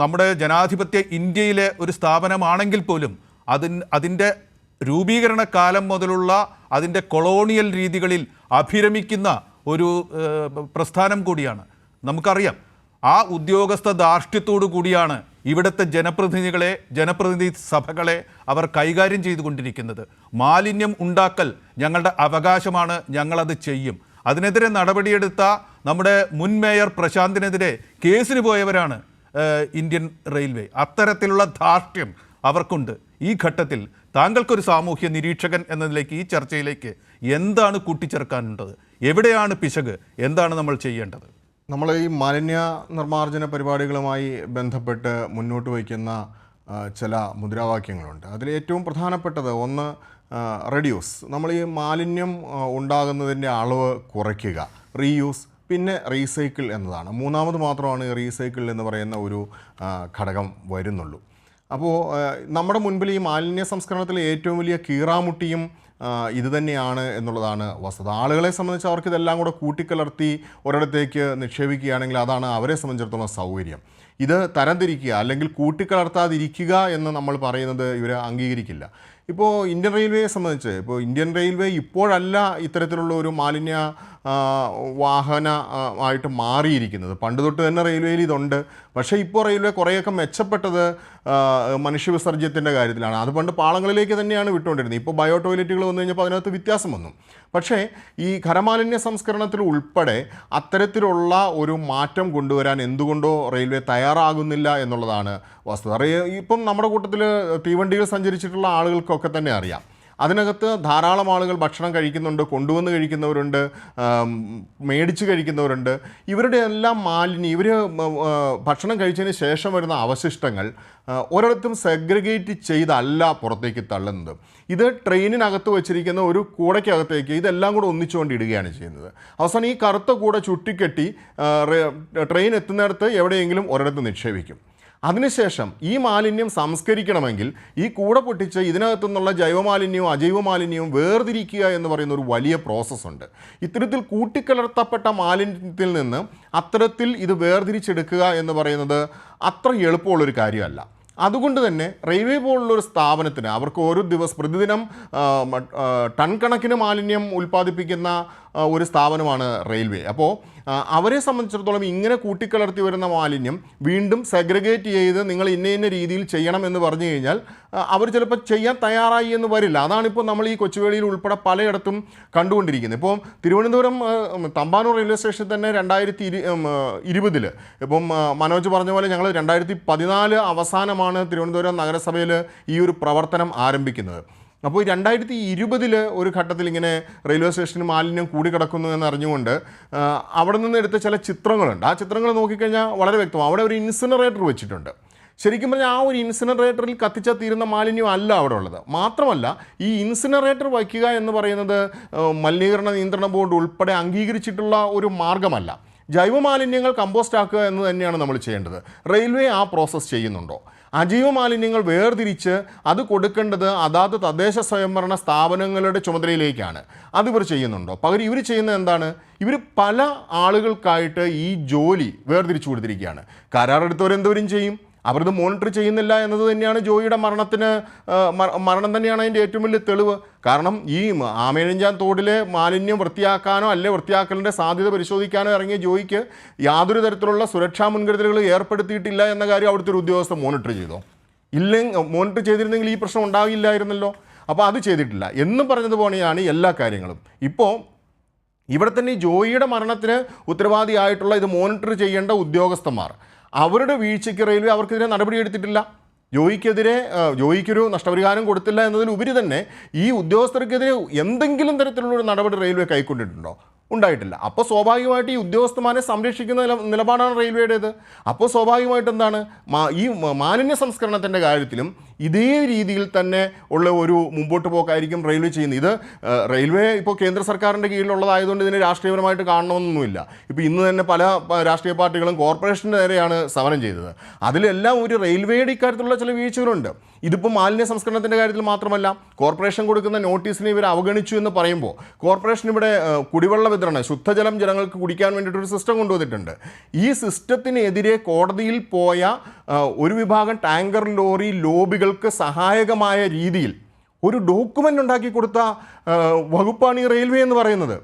നമ്മുടെ ജനാധിപത്യ ഇന്ത്യയിലെ ഒരു സ്ഥാപനമാണെങ്കിൽ പോലും അതിൻ്റെ രൂപീകരണ കാലം മുതലുള്ള അതിൻ്റെ കൊളോണിയൽ രീതികളിൽ അഭിരമിക്കുന്ന ഒരു പ്രസ്ഥാനം കൂടിയാണ്. നമുക്കറിയാം, ആ ഉദ്യോഗസ്ഥ ധാർഷ്ട്യത്തോടു കൂടിയാണ് ഇവിടുത്തെ ജനപ്രതിനിധി സഭകളെ അവർ കൈകാര്യം ചെയ്തുകൊണ്ടിരിക്കുന്നത്. മാലിന്യം ഉണ്ടാക്കൽ ഞങ്ങളുടെ അവകാശമാണ്, ഞങ്ങളത് ചെയ്യും. അതിനെതിരെ നടപടിയെടുത്ത നമ്മുടെ മുൻ മേയർ പ്രശാന്തിനെതിരെ കേസിന് പോയവരാണ് ഇന്ത്യൻ റെയിൽവേ. അത്തരത്തിലുള്ള ധാർഷ്ട്യം അവർക്കുണ്ട്. ഈ ഘട്ടത്തിൽ താങ്കൾക്കൊരു സാമൂഹ്യ നിരീക്ഷകൻ എന്നതിലേക്ക്, ഈ ചർച്ചയിലേക്ക് എന്താണ് കൂട്ടിച്ചേർക്കാനുള്ളത്? എവിടെയാണ് പിശക്? എന്താണ് നമ്മൾ ചെയ്യേണ്ടത്? നമ്മൾ ഈ മാലിന്യ നിർമ്മാർജ്ജന പരിപാടികളുമായി ബന്ധപ്പെട്ട് മുന്നോട്ട് വയ്ക്കുന്ന ചില മുദ്രാവാക്യങ്ങളുണ്ട്. അതിൽ ഏറ്റവും പ്രധാനപ്പെട്ടത് ഒന്ന് റെഡ്യൂസ്. നമ്മൾ ഈ മാലിന്യം ഉണ്ടാകുന്നതിൻ്റെ അളവ് കുറയ്ക്കുക, റീയൂസ്, പിന്നെ റീസൈക്കിൾ എന്നതാണ്. മൂന്നാമത് മാത്രമാണ് റീസൈക്കിൾ എന്ന് പറയുന്ന ഒരു ഘടകം വരുന്നുള്ളൂ. അപ്പോൾ നമ്മുടെ മുൻപിൽ ഈ മാലിന്യ സംസ്കരണത്തിലെ ഏറ്റവും വലിയ കീറാമുട്ടിയും ഇത് തന്നെയാണ് എന്നുള്ളതാണ് വസ്തുത. ആളുകളെ സംബന്ധിച്ച് അവർക്ക് ഇതെല്ലാം കൂടെ കൂട്ടിക്കലർത്തി ഒരിടത്തേക്ക് നിക്ഷേപിക്കുകയാണെങ്കിൽ അതാണ് അവരെ സംബന്ധിച്ചിടത്തോളം സൗകര്യം. ഇത് തരംതിരിക്കുക അല്ലെങ്കിൽ കൂട്ടിക്കലർത്താതിരിക്കുക എന്ന് നമ്മൾ പറയുന്നത് ഇവർ അംഗീകരിക്കില്ല. ഇപ്പോൾ ഇന്ത്യൻ റെയിൽവേയെ സംബന്ധിച്ച്, ഇന്ത്യൻ റെയിൽവേ ഇപ്പോഴല്ല ഇത്തരത്തിലുള്ള ഒരു മാലിന്യ വാഹന ആയിട്ട് മാറിയിരിക്കുന്നത്. പണ്ട് തൊട്ട് തന്നെ റെയിൽവേയിൽ ഇതുണ്ട്. പക്ഷേ ഇപ്പോൾ റെയിൽവേ കുറേയൊക്കെ മെച്ചപ്പെട്ടത് മനുഷ്യവിസർജ്യത്തിൻ്റെ കാര്യത്തിലാണ്. അത് പണ്ട് പാളങ്ങളിലേക്ക് തന്നെയാണ് വിട്ടുകൊണ്ടിരുന്നത്. ഇപ്പോൾ ബയോ ടോയ്ലറ്റുകൾ വന്നു കഴിഞ്ഞപ്പോൾ അതിനകത്ത് വ്യത്യാസം വന്നു. പക്ഷേ ഈ ഖരമാലിന്യ സംസ്കരണത്തിൽ ഉൾപ്പെടെ അത്തരത്തിലുള്ള ഒരു മാറ്റം കൊണ്ടുവരാൻ എന്തുകൊണ്ടോ റെയിൽവേ തയ്യാറാകുന്നില്ല എന്നുള്ളതാണ് വസ്തുത. ഇപ്പം നമ്മുടെ കൂട്ടത്തിൽ തീവണ്ടികൾ സഞ്ചരിച്ചിട്ടുള്ള ആളുകൾക്കൊക്കെ തന്നെ അറിയാം, അതിനകത്ത് ധാരാളം ആളുകൾ ഭക്ഷണം കഴിക്കുന്നുണ്ട്, കൊണ്ടുവന്ന് കഴിക്കുന്നവരുണ്ട്, മേടിച്ച് കഴിക്കുന്നവരുണ്ട്. ഇവരുടെ എല്ലാം മാലിന്യം, ഇവർ ഭക്ഷണം കഴിച്ചതിന് ശേഷം വരുന്ന അവശിഷ്ടങ്ങൾ ഒരിടത്തും സെഗ്രിഗേറ്റ് ചെയ്തല്ല പുറത്തേക്ക് തള്ളുന്നത്. ഇത് ട്രെയിനിനകത്ത് വെച്ചിരിക്കുന്ന ഒരു കൂടയ്ക്കകത്തേക്ക് ഇതെല്ലാം കൂടെ ഒന്നിച്ചുകൊണ്ടിടുകയാണ് ചെയ്യുന്നത്. അവസാനം ഈ കറുത്ത കൂട ചുട്ടിക്കെട്ടി ട്രെയിൻ എത്തുന്നിടത്ത് എവിടെയെങ്കിലും ഒരിടത്ത് നിക്ഷേപിക്കും. അതിനുശേഷം ഈ മാലിന്യം സംസ്കരിക്കണമെങ്കിൽ ഈ കൂട പൊട്ടിച്ച് ഇതിനകത്തു നിന്നുള്ള ജൈവമാലിന്യവും അജൈവമാലിന്യവും വേർതിരിക്കുക എന്ന് പറയുന്ന ഒരു വലിയ പ്രോസസ്സുണ്ട്. ഇത്തരത്തിൽ കൂട്ടിക്കലർത്തപ്പെട്ട മാലിന്യത്തിൽ നിന്ന് അത്തരത്തിൽ ഇത് വേർതിരിച്ചെടുക്കുക എന്ന് പറയുന്നത് അത്ര എളുപ്പമുള്ളൊരു കാര്യമല്ല. അതുകൊണ്ട് തന്നെ റെയിൽവേ പോലുള്ളൊരു സ്ഥാപനത്തിന് അവർക്ക് പ്രതിദിനം ടൺ കണക്കിന് മാലിന്യം ഉൽപ്പാദിപ്പിക്കുന്ന ഒരു സ്ഥാപനമാണ് റെയിൽവേ. അപ്പോൾ അവരെ സംബന്ധിച്ചിടത്തോളം ഇങ്ങനെ കൂട്ടിക്കലർത്തി വരുന്ന മാലിന്യം വീണ്ടും സെഗ്രിഗേറ്റ് ചെയ്ത് നിങ്ങൾ ഇന്ന രീതിയിൽ ചെയ്യണം എന്ന് പറഞ്ഞു കഴിഞ്ഞാൽ അവർ ചിലപ്പോൾ ചെയ്യാൻ തയ്യാറായി എന്ന് വരില്ല. അതാണിപ്പോൾ നമ്മൾ ഈ കൊച്ചുവേളിയിൽ ഉൾപ്പെടെ പലയിടത്തും കണ്ടുകൊണ്ടിരിക്കുന്നത്. ഇപ്പോൾ തിരുവനന്തപുരം തമ്പാനൂർ റെയിൽവേ സ്റ്റേഷനിൽ തന്നെ 2020 ഇപ്പം മനോജ് പറഞ്ഞ പോലെ ഞങ്ങൾ 2014 അവസാനമാണ് തിരുവനന്തപുരം നഗരസഭയിൽ ഈ ഒരു പ്രവർത്തനം ആരംഭിക്കുന്നത്. അപ്പോൾ 2020 ഒരു ഘട്ടത്തിൽ ഇങ്ങനെ റെയിൽവേ സ്റ്റേഷന് മാലിന്യം കൂടിക്കിടക്കുന്നു എന്നറിഞ്ഞുകൊണ്ട് അവിടെ നിന്ന് എടുത്ത ചില ചിത്രങ്ങളുണ്ട്. ആ ചിത്രങ്ങൾ നോക്കിക്കഴിഞ്ഞാൽ വളരെ വ്യക്തമാണ്. അവിടെ ഒരു ഇൻസിനറേറ്റർ വെച്ചിട്ടുണ്ട്. ശരിക്കും പറഞ്ഞാൽ ആ ഒരു ഇൻസിനറേറ്ററിൽ കത്തിച്ചാൽ തീരുന്ന മാലിന്യം അല്ല അവിടെ ഉള്ളത്. മാത്രമല്ല ഈ ഇൻസിനറേറ്റർ വയ്ക്കുക എന്ന് പറയുന്നത് മലിനീകരണ നിയന്ത്രണ ബോർഡ് ഉൾപ്പെടെ അംഗീകരിച്ചിട്ടുള്ള ഒരു മാർഗ്ഗമല്ല. ജൈവ മാലിന്യങ്ങൾ കമ്പോസ്റ്റ് ആക്കുക എന്ന് തന്നെയാണ് നമ്മൾ ചെയ്യേണ്ടത്. റെയിൽവേ ആ പ്രോസസ്സ് ചെയ്യുന്നുണ്ടോ? അജൈവ മാലിന്യങ്ങൾ വേർതിരിച്ച് അത് കൊടുക്കേണ്ടത് അതാത് തദ്ദേശ സ്വയംഭരണ സ്ഥാപനങ്ങളുടെ ചുമതലയിലേക്കാണ്. അതിവർ ചെയ്യുന്നുണ്ടോ? പകരം ഇവർ ചെയ്യുന്നത് എന്താണ്? ഇവർ പല ആളുകൾക്കായിട്ട് ഈ ജോലി വേർതിരിച്ചു കൊടുത്തിരിക്കുകയാണ്. കരാറെടുത്തവരെന്തോരും ചെയ്യും? അവരത് മോണിറ്റർ ചെയ്യുന്നില്ല എന്നത് തന്നെയാണ് ജോയിയുടെ മരണം തന്നെയാണ് അതിൻ്റെ ഏറ്റവും വലിയ തെളിവ്. കാരണം ഈ ആമേഴഞ്ചാൻ തോടിലെ മാലിന്യം വൃത്തിയാക്കാനോ അല്ലെ വൃത്തിയാക്കലിൻ്റെ സാധ്യത പരിശോധിക്കാനോ ഇറങ്ങിയ ജോയിക്ക് യാതൊരു തരത്തിലുള്ള സുരക്ഷാ മുൻകരുതലുകൾ ഏർപ്പെടുത്തിയിട്ടില്ല എന്ന കാര്യം അവിടുത്തെ ഒരു ഉദ്യോഗസ്ഥ മോണിറ്റർ ചെയ്തോ? മോണിറ്റർ ചെയ്തിരുന്നെങ്കിൽ ഈ പ്രശ്നം ഉണ്ടാകില്ലായിരുന്നല്ലോ. അപ്പോൾ അത് ചെയ്തിട്ടില്ല എന്ന് പറഞ്ഞതുപോലെയാണ് എല്ലാ കാര്യങ്ങളും. ഇപ്പോൾ ഇവിടെ തന്നെ ഈ ജോയിയുടെ മരണത്തിന് ഉത്തരവാദിയായിട്ടുള്ള ഇത് മോണിറ്റർ ചെയ്യേണ്ട ഉദ്യോഗസ്ഥന്മാർ, അവരുടെ വീഴ്ചയ്ക്ക് റെയിൽവേ അവർക്കെതിരെ നടപടിയെടുത്തിട്ടില്ല. ജോയിക്കൊരു നഷ്ടപരിഹാരം കൊടുത്തില്ല എന്നതിലുപരി തന്നെ ഈ ഉദ്യോഗസ്ഥർക്കെതിരെ എന്തെങ്കിലും തരത്തിലുള്ള ഒരു നടപടി റെയിൽവേ കൈക്കൊണ്ടിട്ടുണ്ടോ? ഉണ്ടായിട്ടില്ല. അപ്പോൾ സ്വാഭാവികമായിട്ട് ഈ ഉദ്യോഗസ്ഥന്മാരെ സംരക്ഷിക്കുന്ന നിലപാടാണ് റെയിൽവേയുടേത്. അപ്പോൾ സ്വാഭാവികമായിട്ട് എന്താണ്, ഈ മാലിന്യ സംസ്കരണത്തിൻ്റെ കാര്യത്തിലും ഇതേ രീതിയിൽ തന്നെ ഉള്ള ഒരു മുമ്പോട്ട് പോക്കായിരിക്കും റെയിൽവേ ചെയ്യുന്നത്. ഇത് റെയിൽവേ ഇപ്പോൾ കേന്ദ്ര സർക്കാരിൻ്റെ കീഴിലുള്ളതായതുകൊണ്ട് ഇതിനെ രാഷ്ട്രീയപരമായിട്ട് കാണണമെന്നൊന്നുമില്ല. ഇപ്പോൾ ഇന്ന് തന്നെ പല രാഷ്ട്രീയ പാർട്ടികളും കോർപ്പറേഷൻ്റെ നേരെയാണ് സമരം ചെയ്തത്. അതിലെല്ലാം ഒരു റെയിൽവേയുടെ ഇക്കാര്യത്തിലുള്ള ചില വീഴ്ചകളുണ്ട്. ഇതിപ്പോൾ മാലിന്യ സംസ്കരണത്തിൻ്റെ കാര്യത്തിൽ മാത്രമല്ല, കോർപ്പറേഷൻ കൊടുക്കുന്ന നോട്ടീസിനെ ഇവർ അവഗണിച്ചു എന്ന് പറയുമ്പോൾ കോർപ്പറേഷൻ ഇവിടെ കുടിവെള്ള വിതരണം, ശുദ്ധജലം ജനങ്ങൾക്ക് കുടിക്കാൻ വേണ്ടിയിട്ടൊരു സിസ്റ്റം കൊണ്ടുവന്നിട്ടുണ്ട്. ഈ സിസ്റ്റത്തിനെതിരെ കോടതിയിൽ പോയ ഒരു വിഭാഗം ടാങ്കർ ലോറി ലോബികൾക്ക് സഹായകമായ രീതിയിൽ ഒരു ഡോക്യുമെൻ്റ് ഉണ്ടാക്കി കൊടുത്ത വകുപ്പാണ് ഈ റെയിൽവേ എന്ന് പറയുന്നത്.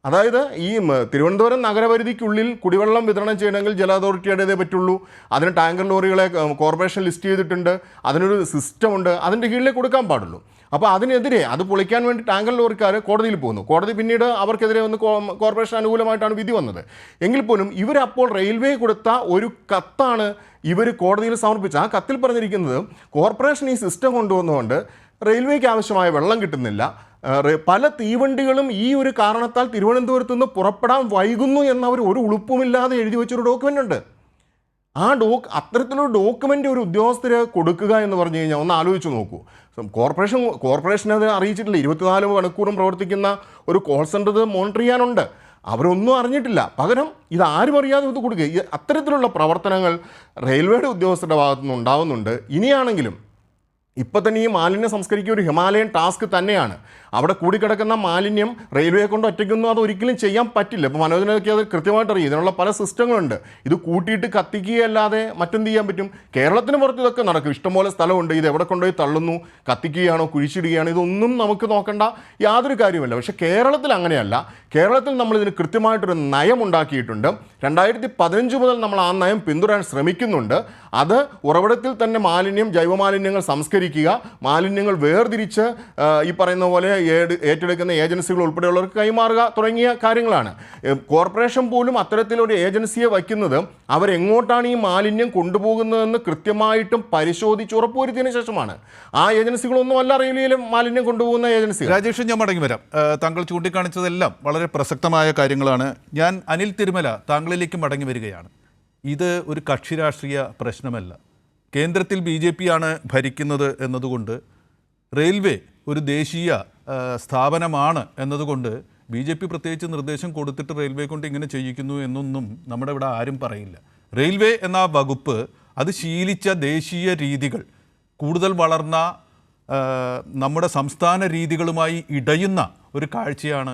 അതായത് ഈ തിരുവനന്തപുരം നഗരപരിധിക്കുള്ളിൽ കുടിവെള്ളം വിതരണം ചെയ്യണമെങ്കിൽ ജല അതോറിറ്റിയുടേതേ പറ്റുള്ളൂ. അതിന് ടാങ്കർ ലോറികളെ കോർപ്പറേഷൻ ലിസ്റ്റ് ചെയ്തിട്ടുണ്ട്, അതിനൊരു സിസ്റ്റമുണ്ട്, അതിൻ്റെ കീഴിലേ കൊടുക്കാൻ പാടുള്ളൂ. അപ്പോൾ അതിനെതിരെ അത് പൊളിക്കാൻ വേണ്ടി ടാങ്കർ ലോറിക്കാർ കോടതിയിൽ പോകുന്നു. കോടതി പിന്നീട് അവർക്കെതിരെ വന്ന് കോർപ്പറേഷൻ അനുകൂലമായിട്ടാണ് വിധി വന്നത്. എങ്കിൽ പോലും ഇവരപ്പോൾ റെയിൽവേ കൊടുത്ത ഒരു കത്താണ് ഇവർ കോടതിയിൽ സമർപ്പിച്ചത്. ആ കത്തിൽ പറഞ്ഞിരിക്കുന്നത് കോർപ്പറേഷൻ ഈ സിസ്റ്റം കൊണ്ടുവന്നുകൊണ്ട് റെയിൽവേക്ക് ആവശ്യമായ വെള്ളം കിട്ടുന്നില്ല, പല തീവണ്ടികളും ഈ ഒരു കാരണത്താൽ തിരുവനന്തപുരത്ത് നിന്ന് പുറപ്പെടാൻ വൈകുന്നു എന്നവർ ഒരു ഉളുപ്പുമില്ലാതെ എഴുതി വെച്ചൊരു ഡോക്യുമെൻ്റ് ഉണ്ട്. ആ അത്തരത്തിലൊരു ഡോക്യുമെൻ്റ് ഒരു ഉദ്യോഗസ്ഥര് കൊടുക്കുക എന്ന് പറഞ്ഞു കഴിഞ്ഞാൽ ഒന്ന് ആലോചിച്ച് നോക്കൂ. കോർപ്പറേഷൻ അത് അറിയിച്ചിട്ടില്ല. 24 മണിക്കൂറും പ്രവർത്തിക്കുന്ന ഒരു കോൾ സെൻ്റർ ഇത് മോണിറ്റർ ചെയ്യാനുണ്ട്. അവരൊന്നും അറിഞ്ഞിട്ടില്ല. പകരം ഇതാരും അറിയാതെ ഇത് കൊടുക്കുക. അത്തരത്തിലുള്ള പ്രവർത്തനങ്ങൾ റെയിൽവേയുടെ ഉദ്യോഗസ്ഥരുടെ ഭാഗത്തുനിന്ന് ഉണ്ടാവുന്നുണ്ട്. ഇനിയാണെങ്കിലും ഇപ്പം തന്നെ ഈ മാലിന്യം സംസ്കരിക്കുക ഒരു ഹിമാലയൻ ടാസ്ക് തന്നെയാണ്. അവിടെ കൂടിക്കിടക്കുന്ന മാലിന്യം റെയിൽവേ കൊണ്ട് ഒറ്റയ്ക്കൊന്നും അത് ഒരിക്കലും ചെയ്യാൻ പറ്റില്ല. ഇപ്പോൾ മനോജിനൊക്കെ അത് കൃത്യമായിട്ട് അറിയും. ഇതിനുള്ള പല സിസ്റ്റങ്ങളുണ്ട്. ഇത് കൂട്ടിയിട്ട് കത്തിക്കുകയല്ലാതെ മറ്റെന്ത് ചെയ്യാൻ പറ്റും? കേരളത്തിന് പുറത്ത് ഇതൊക്കെ നടക്കും. ഇഷ്ടംപോലെ സ്ഥലമുണ്ട്. ഇത് എവിടെ കൊണ്ടുപോയി തള്ളുന്നു, കത്തിക്കുകയാണോ കുഴിച്ചിടുകയാണോ, ഇതൊന്നും നമുക്ക് നോക്കേണ്ട യാതൊരു കാര്യമല്ല. പക്ഷേ കേരളത്തിൽ അങ്ങനെയല്ല. കേരളത്തിൽ നമ്മളിതിന് കൃത്യമായിട്ടൊരു നയം ഉണ്ടാക്കിയിട്ടുണ്ട്. 2015 മുതൽ നമ്മൾ ആ നയം പിന്തുടരാൻ ശ്രമിക്കുന്നുണ്ട്. അത് ഉറവിടത്തിൽ തന്നെ ജൈവമാലിന്യങ്ങൾ സംസ്കരിക്കുക, മാലിന്യങ്ങൾ വേർതിരിച്ച് ഈ പറയുന്ന പോലെ ഏറ്റെടുക്കുന്ന ഏജൻസികൾ ഉൾപ്പെടെയുള്ളവർക്ക് കൈമാറുക തുടങ്ങിയ കാര്യങ്ങളാണ്. കോർപ്പറേഷൻ പോലും അത്തരത്തിലൊരു ഏജൻസിയെ വയ്ക്കുന്നത് അവരെങ്ങോട്ടാണ് ഈ മാലിന്യം കൊണ്ടുപോകുന്നതെന്ന് കൃത്യമായിട്ടും പരിശോധിച്ച് ഉറപ്പുവരുത്തിയതിനു ശേഷമാണ്. ആ ഏജൻസികളൊന്നുമല്ല റെയിൽവേയിലെ മാലിന്യം കൊണ്ടുപോകുന്ന ഏജൻസി. രാജേഷ്, ഞാൻ മടങ്ങി വരാം. താങ്കൾ ചൂണ്ടിക്കാണിച്ചതെല്ലാം വളരെ പ്രസക്തമായ കാര്യങ്ങളാണ്. ഞാൻ അനിൽ തിരുമല താങ്കളിലേക്ക് മടങ്ങി വരികയാണ്. ഇത് ഒരു കക്ഷി രാഷ്ട്രീയ പ്രശ്നമല്ല. കേന്ദ്രത്തിൽ BJP ആണ് ഭരിക്കുന്നത് എന്നതുകൊണ്ട്, റെയിൽവേ ഒരു ദേശീയ സ്ഥാപനമാണ് എന്നതുകൊണ്ട് BJP പ്രത്യേകിച്ച് നിർദ്ദേശം കൊടുത്തിട്ട് റെയിൽവേ കൊണ്ട് ഇങ്ങനെ ചെയ്യിക്കുന്നു എന്നൊന്നും നമ്മുടെ ഇവിടെ ആരും പറയില്ല. റെയിൽവേ എന്ന വകുപ്പ് അത് ശീലിച്ച ദേശീയ രീതികൾ, കൂടുതൽ വളർന്ന നമ്മുടെ സംസ്ഥാന രീതികളുമായി ഇടയുന്ന ഒരു കാഴ്ചയാണ്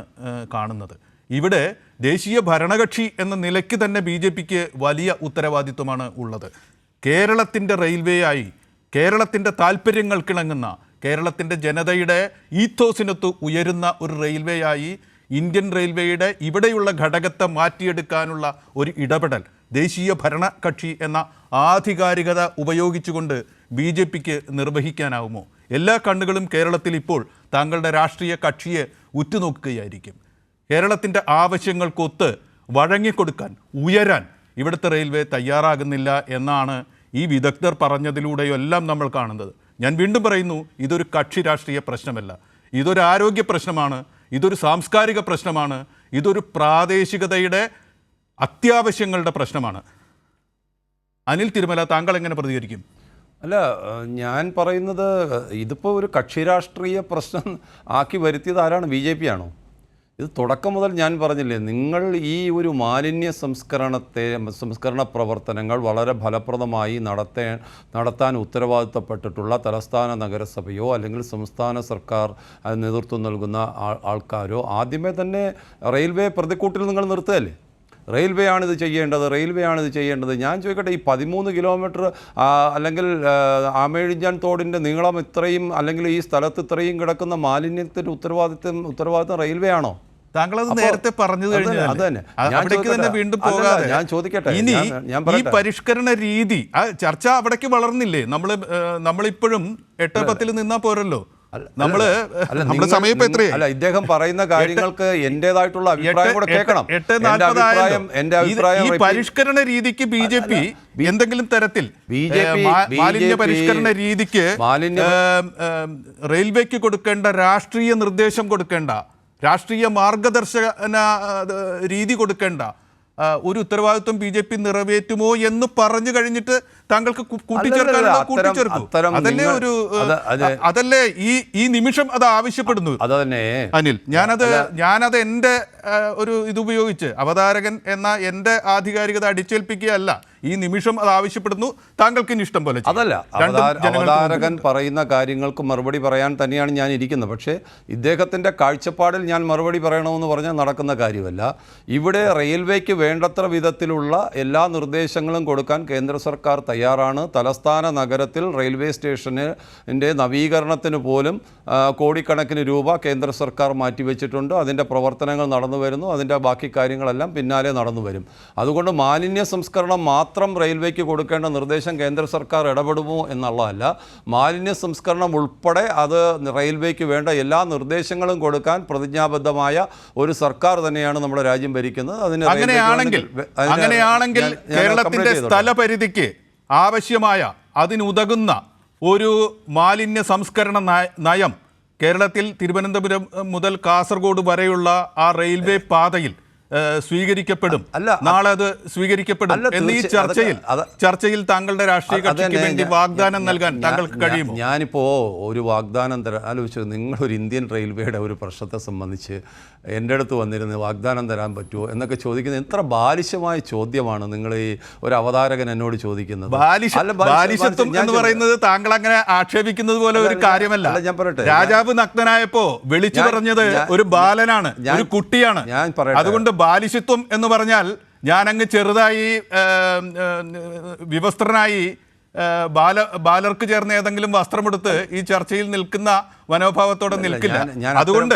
കാണുന്നത്. ഇവിടെ ദേശീയ ഭരണകക്ഷി എന്ന നിലയ്ക്ക് തന്നെ BJPക്ക് വലിയ ഉത്തരവാദിത്വമാണ് ഉള്ളത്. കേരളത്തിൻ്റെ റെയിൽവേയായി, കേരളത്തിൻ്റെ താല്പര്യങ്ങൾക്കിണങ്ങുന്ന, കേരളത്തിൻ്റെ ജനതയുടെ ഈത്തോസിനൊത്ത് ഉയരുന്ന ഒരു റെയിൽവേയായി ഇന്ത്യൻ റെയിൽവേയുടെ ഇവിടെയുള്ള ഘടകത്തെ മാറ്റിയെടുക്കാനുള്ള ഒരു ഇടപെടൽ ദേശീയ ഭരണകക്ഷി എന്ന ആധികാരികത ഉപയോഗിച്ചുകൊണ്ട് BJPക്ക് നിർവഹിക്കാനാവുമോ? എല്ലാ കണ്ണുകളും കേരളത്തിൽ ഇപ്പോൾ താങ്കളുടെ രാഷ്ട്രീയ കക്ഷിയെ ഉറ്റുനോക്കുകയായിരിക്കും. കേരളത്തിൻ്റെ ആവശ്യങ്ങൾക്കൊത്ത് വഴങ്ങിക്കൊടുക്കാൻ, ഉയരാൻ ഇവിടുത്തെ റെയിൽവേ തയ്യാറാകുന്നില്ല എന്നാണ് ഈ വിദഗ്ധർ പറഞ്ഞതിലൂടെയെല്ലാം നമ്മൾ കാണുന്നത്. ഞാൻ വീണ്ടും പറയുന്നു, ഇതൊരു കക്ഷി രാഷ്ട്രീയ പ്രശ്നമല്ല, ഇതൊരു ആരോഗ്യ പ്രശ്നമാണ്, ഇതൊരു സാംസ്കാരിക പ്രശ്നമാണ്, ഇതൊരു പ്രാദേശികതയുടെ അത്യാവശ്യങ്ങളുടെ പ്രശ്നമാണ്. അനിൽ തിരുമല, താങ്കൾ എങ്ങനെ പ്രതികരിക്കും? അല്ല, ഞാൻ പറയുന്നത് ഇതിപ്പോൾ ഒരു കക്ഷി രാഷ്ട്രീയ പ്രശ്നം ആക്കി വരുത്തിയത് ആരാണ്? BJP ആണോ? ഇത് തുടക്കം മുതൽ ഞാൻ പറഞ്ഞില്ലേ, നിങ്ങൾ ഈ ഒരു മാലിന്യ സംസ്കരണ പ്രവർത്തനങ്ങൾ വളരെ ഫലപ്രദമായി നടത്താൻ ഉത്തരവാദിത്തപ്പെട്ടിട്ടുള്ള തലസ്ഥാന നഗരസഭയോ അല്ലെങ്കിൽ സംസ്ഥാന സർക്കാർ നേതൃത്വം നൽകുന്ന ആൾക്കാരോ ആദ്യമേ തന്നെ റെയിൽവേ പ്രതിക്കൂട്ടിൽ നിങ്ങൾ നിർത്തുകയല്ലേ? റെയിൽവേ ആണിത് ചെയ്യേണ്ടത്. ഞാൻ ചോദിക്കട്ടെ, ഈ 13 കിലോമീറ്റർ അല്ലെങ്കിൽ ആമേഴിഞ്ചാൻ തോടിൻ്റെ നീളം ഇത്രയും, അല്ലെങ്കിൽ ഈ സ്ഥലത്ത് ഇത്രയും കിടക്കുന്ന മാലിന്യത്തിൻ്റെ ഉത്തരവാദിത്തം റെയിൽവേ ആണോ? താങ്കളത് നേരത്തെ പറഞ്ഞു കഴിഞ്ഞു. അത് തന്നെ വീണ്ടും പോകാതെ ഞാൻ ചോദിക്കട്ടെ, ഇനി ഈ പരിഷ്കരണ രീതി ചർച്ച അവിടേക്ക് വളർന്നില്ലേ? നമ്മളിപ്പോഴും 8-10 നിന്നാ പോരല്ലോ. അല്ല, ഇദ്ദേഹം പറയുന്ന കാര്യങ്ങൾക്ക് എന്റേതായിട്ടുള്ള അഭിപ്രായം കൂടെ കേൾക്കണം. എന്റെ അഭിപ്രായം ഈ പരിഷ്കരണ രീതിക്ക് BJP എന്തെങ്കിലും തരത്തിൽ മാലിന്യ പരിഷ്കരണ രീതിക്ക് റെയിൽവേക്ക് കൊടുക്കേണ്ട രാഷ്ട്രീയ നിർദ്ദേശം കൊടുക്കേണ്ട, രാഷ്ട്രീയ മാർഗദർശന രീതി കൊടുക്കേണ്ട ഒരു ഉത്തരവാദിത്വം BJP നിറവേറ്റുമോ എന്ന് പറഞ്ഞു കഴിഞ്ഞിട്ട് താങ്കൾക്ക് കൂട്ടിച്ചേർക്കും. അതല്ലേ ഈ നിമിഷം അത് ആവശ്യപ്പെടുന്നു. അനിൽ, ഞാനത് എൻ്റെ ഒരു ഇതുപയോഗിച്ച് അവതാരകൻ എന്ന എൻ്റെ ആധികാരികത അടിച്ചേൽപ്പിക്കുകയല്ല. ഈ നിമിഷം അത് ആവശ്യപ്പെടുന്നു. താങ്കൾക്ക് ഇനി ഇഷ്ടം പോലെ. അതല്ല, അവതാരകൻ പറയുന്ന കാര്യങ്ങൾക്ക് മറുപടി പറയാൻ തന്നെയാണ് ഞാൻ ഇരിക്കുന്നത്. പക്ഷേ ഇദ്ദേഹത്തിൻ്റെ കാഴ്ചപ്പാടിൽ ഞാൻ മറുപടി പറയണമെന്ന് പറഞ്ഞാൽ നടക്കുന്ന കാര്യമല്ല. ഇവിടെ റെയിൽവേക്ക് വേണ്ടത്ര വിധത്തിലുള്ള എല്ലാ നിർദ്ദേശങ്ങളും കൊടുക്കാൻ കേന്ദ്ര സർക്കാർ തയ്യാറാണ്. തലസ്ഥാന നഗരത്തിൽ റെയിൽവേ സ്റ്റേഷനിൻ്റെ നവീകരണത്തിന് പോലും കോടിക്കണക്കിന് രൂപ കേന്ദ്ര സർക്കാർ മാറ്റിവെച്ചിട്ടുണ്ട്. അതിൻ്റെ പ്രവർത്തനങ്ങൾ നടന്നു വരുന്നു. അതിൻ്റെ ബാക്കി കാര്യങ്ങളെല്ലാം പിന്നാലെ നടന്നു വരും. അതുകൊണ്ട് മാലിന്യ സംസ്കരണം മാത്രം റെയിൽവേക്ക് കൊടുക്കേണ്ട നിർദ്ദേശം കേന്ദ്ര സർക്കാർ ഇടപെടുമോ എന്നുള്ളതല്ല, മാലിന്യ സംസ്കരണം ഉൾപ്പെടെ അത് റെയിൽവേക്ക് വേണ്ട എല്ലാ നിർദ്ദേശങ്ങളും കൊടുക്കാൻ പ്രതിജ്ഞാബദ്ധമായ ഒരു സർക്കാർ തന്നെയാണ് നമ്മുടെ രാജ്യം ഭരിക്കുന്നത്. അങ്ങനെയാണെങ്കിൽ കേരളത്തിന്റെ സ്ഥലപരിധിക്ക് ആവശ്യമായ അതിനുതകുന്ന ഒരു മാലിന്യ സംസ്കരണ നയം കേരളത്തിൽ തിരുവനന്തപുരം മുതൽ കാസർഗോഡ് വരെയുള്ള ആ റെയിൽവേ പാതയിൽ സ്വീകരിക്കപ്പെടും. നാളെ അത് സ്വീകരിക്കപ്പെടും എന്നീ ചർച്ചയിൽ താങ്കളുടെ രാഷ്ട്രീയ കക്ഷിക്ക് വേണ്ടി വാഗ്ദാനം നൽകാൻ താങ്കൾക്ക് കഴിയുമോ? ഞാനിപ്പോ ഒരു വാഗ്ദാനം ആലോചിച്ചത്, നിങ്ങളൊരു ഇന്ത്യൻ റെയിൽവേയുടെ ഒരു പ്രശ്നത്തെ സംബന്ധിച്ച് എൻ്റെ അടുത്ത് വന്നിരുന്ന് വാഗ്ദാനം തരാൻ പറ്റുമോ എന്നൊക്കെ ചോദിക്കുന്നത് എത്ര ബാലിശമായ ചോദ്യമാണ് നിങ്ങൾ ഈ ഒരു അവതാരകൻ എന്നോട് ചോദിക്കുന്നത്. ബാലിശത്വം എന്ന് പറയുന്നത് താങ്കൾ അങ്ങനെ ആക്ഷേപിക്കുന്നത് പോലെ ഒരു കാര്യമല്ല. ഞാൻ പറയട്ടെ, രാജാവ് നഗ്നനായപ്പോ വിളിച്ചു പറഞ്ഞത് ഒരു ബാലനാണ്, ഒരു കുട്ടിയാണ്. ഞാൻ പറയട്ടെ, അതുകൊണ്ട് ബാലിശത്വം എന്ന് പറഞ്ഞാൽ ഞാൻ അങ്ങ് ചെറുതായി വിവസ്ത്രനായി ബാലർക്ക് ചേർന്ന് ഏതെങ്കിലും വസ്ത്രമെടുത്ത് ഈ ചർച്ചയിൽ നിൽക്കുന്ന മനോഭാവത്തോടെ നിൽക്കില്ല. അതുകൊണ്ട്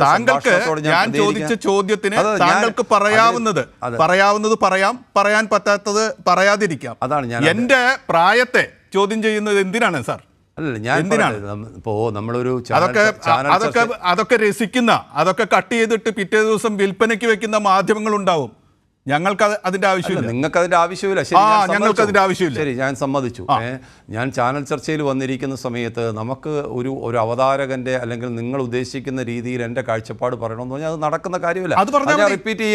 താങ്കൾക്ക് ഞാൻ ചോദിച്ച ചോദ്യത്തിന് താങ്കൾക്ക് പറയാവുന്നത് പറയാൻ പറ്റാത്തത് പറയാതിരിക്കാം. എന്റെ പ്രായത്തെ ചോദ്യം ചെയ്യുന്നത് എന്തിനാണ് സാർ? അതൊക്കെ രസിക്കുന്ന, അതൊക്കെ കട്ട് ചെയ്തിട്ട് പിറ്റേ ദിവസം വിൽപ്പനയ്ക്ക് വെക്കുന്ന മാധ്യമങ്ങളുണ്ടാവും. ഞങ്ങൾക്ക് അതിന്റെ ആവശ്യമില്ല. നിങ്ങൾക്ക് അതിന്റെ ആവശ്യമില്ല. ഞങ്ങൾക്ക് അതിന്റെ ആവശ്യമില്ല. ശരി, ഞാൻ സമ്മതിച്ചു. ഞാൻ ചാനൽ ചർച്ചയിൽ വന്നിരിക്കുന്ന സമയത്ത് നമുക്ക് ഒരു അവതാരകന്റെ അല്ലെങ്കിൽ നിങ്ങൾ ഉദ്ദേശിക്കുന്ന രീതിയിൽ എന്റെ കാഴ്ചപ്പാട് പറയണമെന്ന് പറഞ്ഞാൽ അത് നടക്കുന്ന കാര്യമില്ല. റിപ്പീറ്റ്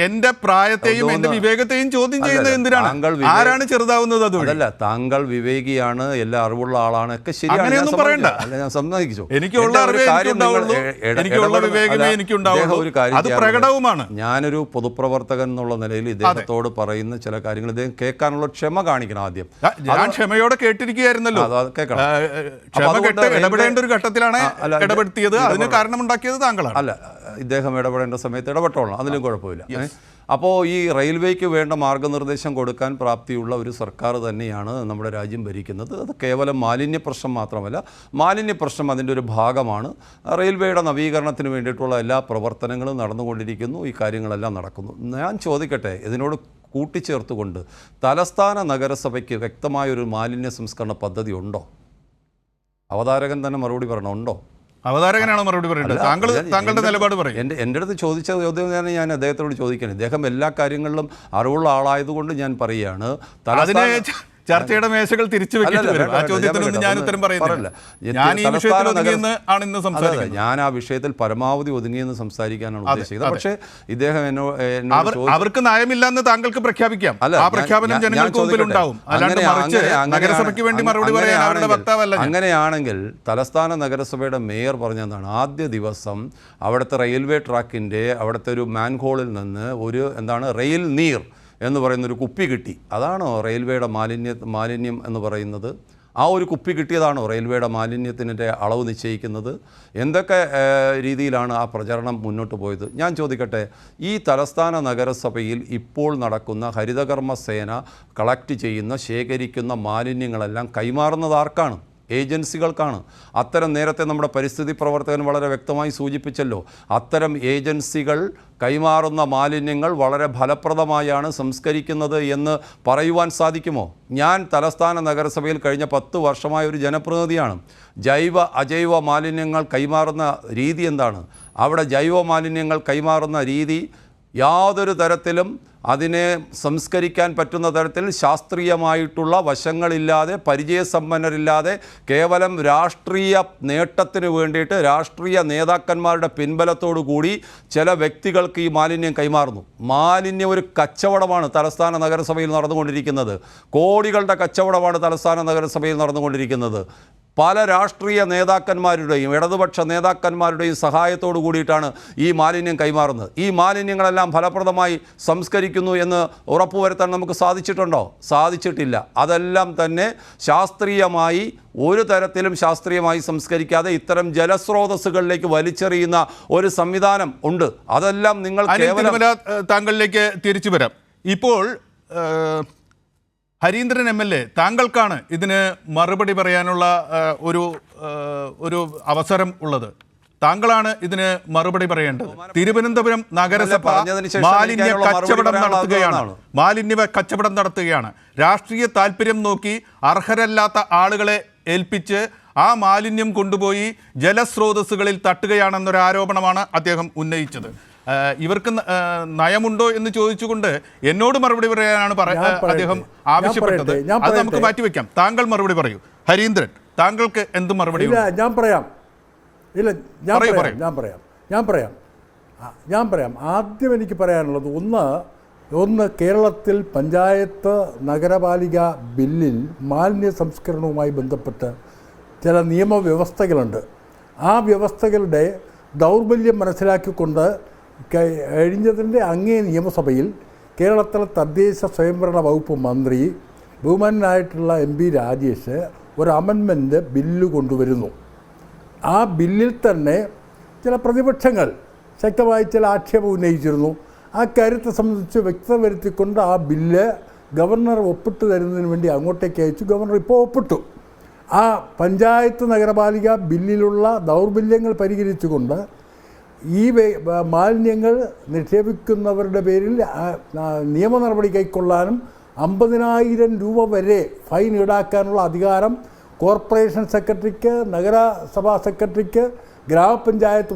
എന്റെ പ്രായത്തെയും എന്റെ വിവേകത്തെയും ചോദ്യം ചെയ്യുന്നത് എന്തിനാണ്? ആരാണ് ചെറുതാവുന്നത്? അതല്ല, താങ്കൾ വിവേകിയാണ്, എല്ലാ അറിവുള്ള ആളാണ്, ഒക്കെ ശരിയാണ്. ഞാൻ സമ്മതിച്ചു. എനിക്കുള്ള വിവേകമേ എനിക്കുണ്ടാവുള്ളൂ. ഒരു കാര്യം, പ്രകടവുമാണ്. ഞാനൊരു പൊതുപ്രവർത്തകൻ എന്നുള്ള നിലയിൽ ഇദ്ദേഹത്തോട് പറയുന്ന ചില കാര്യങ്ങൾ ഇദ്ദേഹം കേൾക്കാനുള്ള ക്ഷമ കാണിക്കണം. ആദ്യം ഞാൻ ക്ഷമയോടെ കേട്ടിരിക്കുകയായിരുന്നല്ലോ. ഇടപെടേണ്ട ഒരു ഘട്ടത്തിലാണ് ഇടപെടുത്തിയത്. അതിന് കാരണമുണ്ടാക്കിയത് താങ്കളാണ്. അല്ല, ഇദ്ദേഹം ഇടപെടേണ്ട സമയത്ത് ഇടപെട്ടോളാം, അതിലും കുഴപ്പമില്ല. അപ്പോൾ ഈ റെയിൽവേക്ക് വേണ്ട മാർഗനിർദ്ദേശം കൊടുക്കാൻ പ്രാപ്തിയുള്ള ഒരു സർക്കാർ തന്നെയാണ് നമ്മുടെ രാജ്യം ഭരിക്കുന്നത്. അത് കേവലം മാലിന്യ പ്രശ്നം മാത്രമല്ല, മാലിന്യ പ്രശ്നം അതിൻ്റെ ഒരു ഭാഗമാണ്. റെയിൽവേയുടെ നവീകരണത്തിന് വേണ്ടിയിട്ടുള്ള എല്ലാ പ്രവർത്തനങ്ങളും നടന്നുകൊണ്ടിരിക്കുന്നു. ഈ കാര്യങ്ങളെല്ലാം നടക്കുന്നു. ഞാൻ ചോദിക്കട്ടെ, ഇതിനോട് കൂട്ടിച്ചേർത്തുകൊണ്ട് തലസ്ഥാന നഗരസഭയ്ക്ക് വ്യക്തമായൊരു മാലിന്യ സംസ്കരണ പദ്ധതി ഉണ്ടോ? അവതാരകൻ തന്നെ മറുപടി പറയണം, ഉണ്ടോ? അവതാരകനാണോ മറുപടി പറയേണ്ടത്? താങ്കളുടെ നിലപാട് പറയും. എൻ്റെ അടുത്ത് ചോദിച്ച ചോദ്യം തന്നെ ഞാൻ അദ്ദേഹത്തോട് ചോദിക്കണം. ഇദ്ദേഹം എല്ലാ കാര്യങ്ങളിലും അറിവുള്ള ആളായതുകൊണ്ട് ഞാൻ പറയുകയാണ്. ചർച്ചയുടെ മേശകൾ തിരിച്ചു വെക്കേണ്ടി വരും. ആ ചോദ്യത്തിനൊന്നും ഞാൻ ഉത്തരം പറയുന്നില്ല. ഞാൻ ഈ വിഷയത്തിൽ ഒതുങ്ങിയെന്ന് ആണ് ഇന്ന് സംസാരിക്കുന്നത്. ഞാൻ ആ വിഷയത്തിൽ പരമാവധി ഒതുങ്ങിയെന്ന് സംസാരിക്കാനാണ് ഉദ്ദേശിച്ചത്. പക്ഷേ ഇദ്ദേഹം അവർക്ക് നയമില്ലെന്ന് താങ്കൾക്ക് പ്രഖ്യാപിക്കാം. ആ പ്രഖ്യാപനം ജനങ്ങൾക്ക് മുമ്പിൽ ഉണ്ടാവും. അല്ലാണ്ട് മറിച്ച് നഗരസഭയ്ക്ക് വേണ്ടി മറുപടി പറയാൻ അവരുടെ വക്താവല്ല. അങ്ങനെയാണെങ്കിൽ തലസ്ഥാന നഗരസഭയുടെ മേയർ പറഞ്ഞതാണ്, ആദ്യ ദിവസം അവിടുത്തെ റെയിൽവേ ട്രാക്കിൻ്റെ അവിടുത്തെ ഒരു മാൻഹോളിൽ നിന്ന് ഒരു റെയിൽ നീർ എന്ന് പറയുന്നൊരു കുപ്പി കിട്ടി. അതാണോ റെയിൽവേയുടെ മാലിന്യം എന്ന് പറയുന്നത്? ആ ഒരു കുപ്പി കിട്ടിയതാണോ റെയിൽവേയുടെ മാലിന്യത്തിൻ്റെ അളവ് നിശ്ചയിക്കുന്നത്? എന്തൊക്കെ രീതിയിലാണ് ആ പ്രചരണം മുന്നോട്ട് പോയത്? ഞാൻ ചോദിക്കട്ടെ, ഈ തലസ്ഥാന നഗരസഭയിൽ ഇപ്പോൾ നടക്കുന്ന ഹരിതകർമ്മ സേന കളക്ട് ചെയ്യുന്ന, ശേഖരിക്കുന്ന മാലിന്യങ്ങളെല്ലാം കൈമാറുന്നത് ആർക്കാണ്? ഏജൻസികൾക്കാണ്. അത്തരം നേരത്തെ നമ്മുടെ പരിസ്ഥിതി പ്രവർത്തകൻ വളരെ വ്യക്തമായി സൂചിപ്പിച്ചല്ലോ, അത്തരം ഏജൻസികൾ കൈമാറുന്ന മാലിന്യങ്ങൾ വളരെ ഫലപ്രദമായാണ് സംസ്കരിക്കുന്നത് എന്ന് പറയുവാൻ സാധിക്കുമോ? ഞാൻ തലസ്ഥാന നഗരസഭയിൽ കഴിഞ്ഞ 10 വർഷമായ ഒരു ജനപ്രതിനിധിയാണ്. ജൈവ അജൈവ മാലിന്യങ്ങൾ കൈമാറുന്ന രീതി എന്താണ്? അവിടെ ജൈവ മാലിന്യങ്ങൾ കൈമാറുന്ന രീതി യാതൊരു തരത്തിലും അതിനെ സംസ്കരിക്കാൻ പറ്റുന്ന തരത്തിൽ ശാസ്ത്രീയമായിട്ടുള്ള വശങ്ങളില്ലാതെ, പരിചയസമ്പന്നരില്ലാതെ, കേവലം രാഷ്ട്രീയ നേട്ടത്തിന് വേണ്ടിയിട്ട് രാഷ്ട്രീയ നേതാക്കന്മാരുടെ പിൻബലത്തോടു കൂടി ചില വ്യക്തികൾക്ക് ഈ മാലിന്യം കൈമാറുന്നു. മാലിന്യം ഒരു കച്ചവടമാണ് തലസ്ഥാന നഗരസഭയിൽ നടന്നുകൊണ്ടിരിക്കുന്നത്. കോടികളുടെ കച്ചവടമാണ് തലസ്ഥാന നഗരസഭയിൽ നടന്നുകൊണ്ടിരിക്കുന്നത്. പല രാഷ്ട്രീയ നേതാക്കന്മാരുടെയും ഇടതുപക്ഷ നേതാക്കന്മാരുടെയും സഹായത്തോടു കൂടിയിട്ടാണ് ഈ മാലിന്യം കൈമാറുന്നത്. ഈ മാലിന്യങ്ങളെല്ലാം ഫലപ്രദമായി സംസ്കരിക്കുന്നു എന്ന് ഉറപ്പുവരുത്താൻ നമുക്ക് സാധിച്ചിട്ടുണ്ടോ? സാധിച്ചിട്ടില്ല. അതെല്ലാം തന്നെ ശാസ്ത്രീയമായി, ഒരു തരത്തിലും ശാസ്ത്രീയമായി സംസ്കരിക്കാതെ ഇത്തരം ജലസ്രോതസ്സുകളിലേക്ക് വലിച്ചെറിയുന്ന ഒരു സംവിധാനം ഉണ്ട്. അതെല്ലാം നിങ്ങൾ കേവലം താങ്കളിലേക്ക് തിരിച്ചു വരാം. ഇപ്പോൾ ഹരീന്ദ്രൻ MLA, താങ്കൾക്കാണ് ഇതിന് മറുപടി പറയാനുള്ള ഒരു അവസരം ഉള്ളത്. താങ്കളാണ് ഇതിന് മറുപടി പറയേണ്ടത്. തിരുവനന്തപുരം നഗരസഭ മാലിന്യ കച്ചവടം നടത്തുകയാണ്. രാഷ്ട്രീയ താല്പര്യം നോക്കി അർഹരല്ലാത്ത ആളുകളെ ഏൽപ്പിച്ച് ആ മാലിന്യം കൊണ്ടുപോയി ജലസ്രോതസ്സുകളിൽ തട്ടുകയാണെന്നൊരു ആരോപണമാണ് അദ്ദേഹം ഉന്നയിച്ചത്. ഇവർക്ക് നയമുണ്ടോ എന്ന് ചോദിച്ചുകൊണ്ട് എന്നോട് മറുപടി പറയാനാണ് അദ്ദേഹം ആവശ്യപ്പെട്ടത്. അത് നമുക്ക് മാറ്റിവെക്കാം. താങ്കൾ മറുപടി പറയൂ. ഹരീന്ദ്രൻ, താങ്കൾക്ക് എന്ത് മറുപടി? ഞാൻ പറയാം. ആദ്യം എനിക്ക് പറയാനുള്ളത് ഒന്ന് കേരളത്തിൽ പഞ്ചായത്ത് നഗരപാലിക ബില്ലിൽ മാലിന്യ സംസ്കരണവുമായി ബന്ധപ്പെട്ട് ചില നിയമവ്യവസ്ഥകളുണ്ട്. ആ വ്യവസ്ഥകളുടെ ദൗർബല്യം മനസ്സിലാക്കിക്കൊണ്ട് കഴിഞ്ഞതിൻ്റെ അങ്ങേ നിയമസഭയിൽ കേരളത്തിലെ തദ്ദേശ സ്വയംഭരണ വകുപ്പ് മന്ത്രി ബഹുമാനായിട്ടുള്ള MP രാജേഷ് ഒരു അമെൻമെൻറ്റ് ബില്ല് കൊണ്ടുവരുന്നു. ആ ബില്ലിൽ തന്നെ ചില പ്രതിപക്ഷങ്ങൾ ശക്തമായി ചില ആക്ഷേപം ഉന്നയിച്ചിരുന്നു. ആ കാര്യത്തെ സംബന്ധിച്ച് വ്യക്തത വരുത്തിക്കൊണ്ട് ആ ബില്ല് ഗവർണർ ഒപ്പിട്ട് തരുന്നതിന് വേണ്ടി അങ്ങോട്ടേക്ക് അയച്ചു. ഗവർണർ ഇപ്പോൾ ഒപ്പിട്ടു. ആ പഞ്ചായത്ത് നഗരപാലിക ബില്ലിലുള്ള ദൗർബല്യങ്ങൾ പരിഹരിച്ചുകൊണ്ട് ഈ മാലിന്യങ്ങൾ നിക്ഷേപിക്കുന്നവരുടെ പേരിൽ നിയമ നടപടി കൈക്കൊള്ളാനും 50,000 രൂപ വരെ ഫൈൻ ഈടാക്കാനുള്ള അധികാരം കോർപ്പറേഷൻ സെക്രട്ടറിക്ക്, നഗരസഭാ സെക്രട്ടറിക്ക്, ഗ്രാമപഞ്ചായത്ത്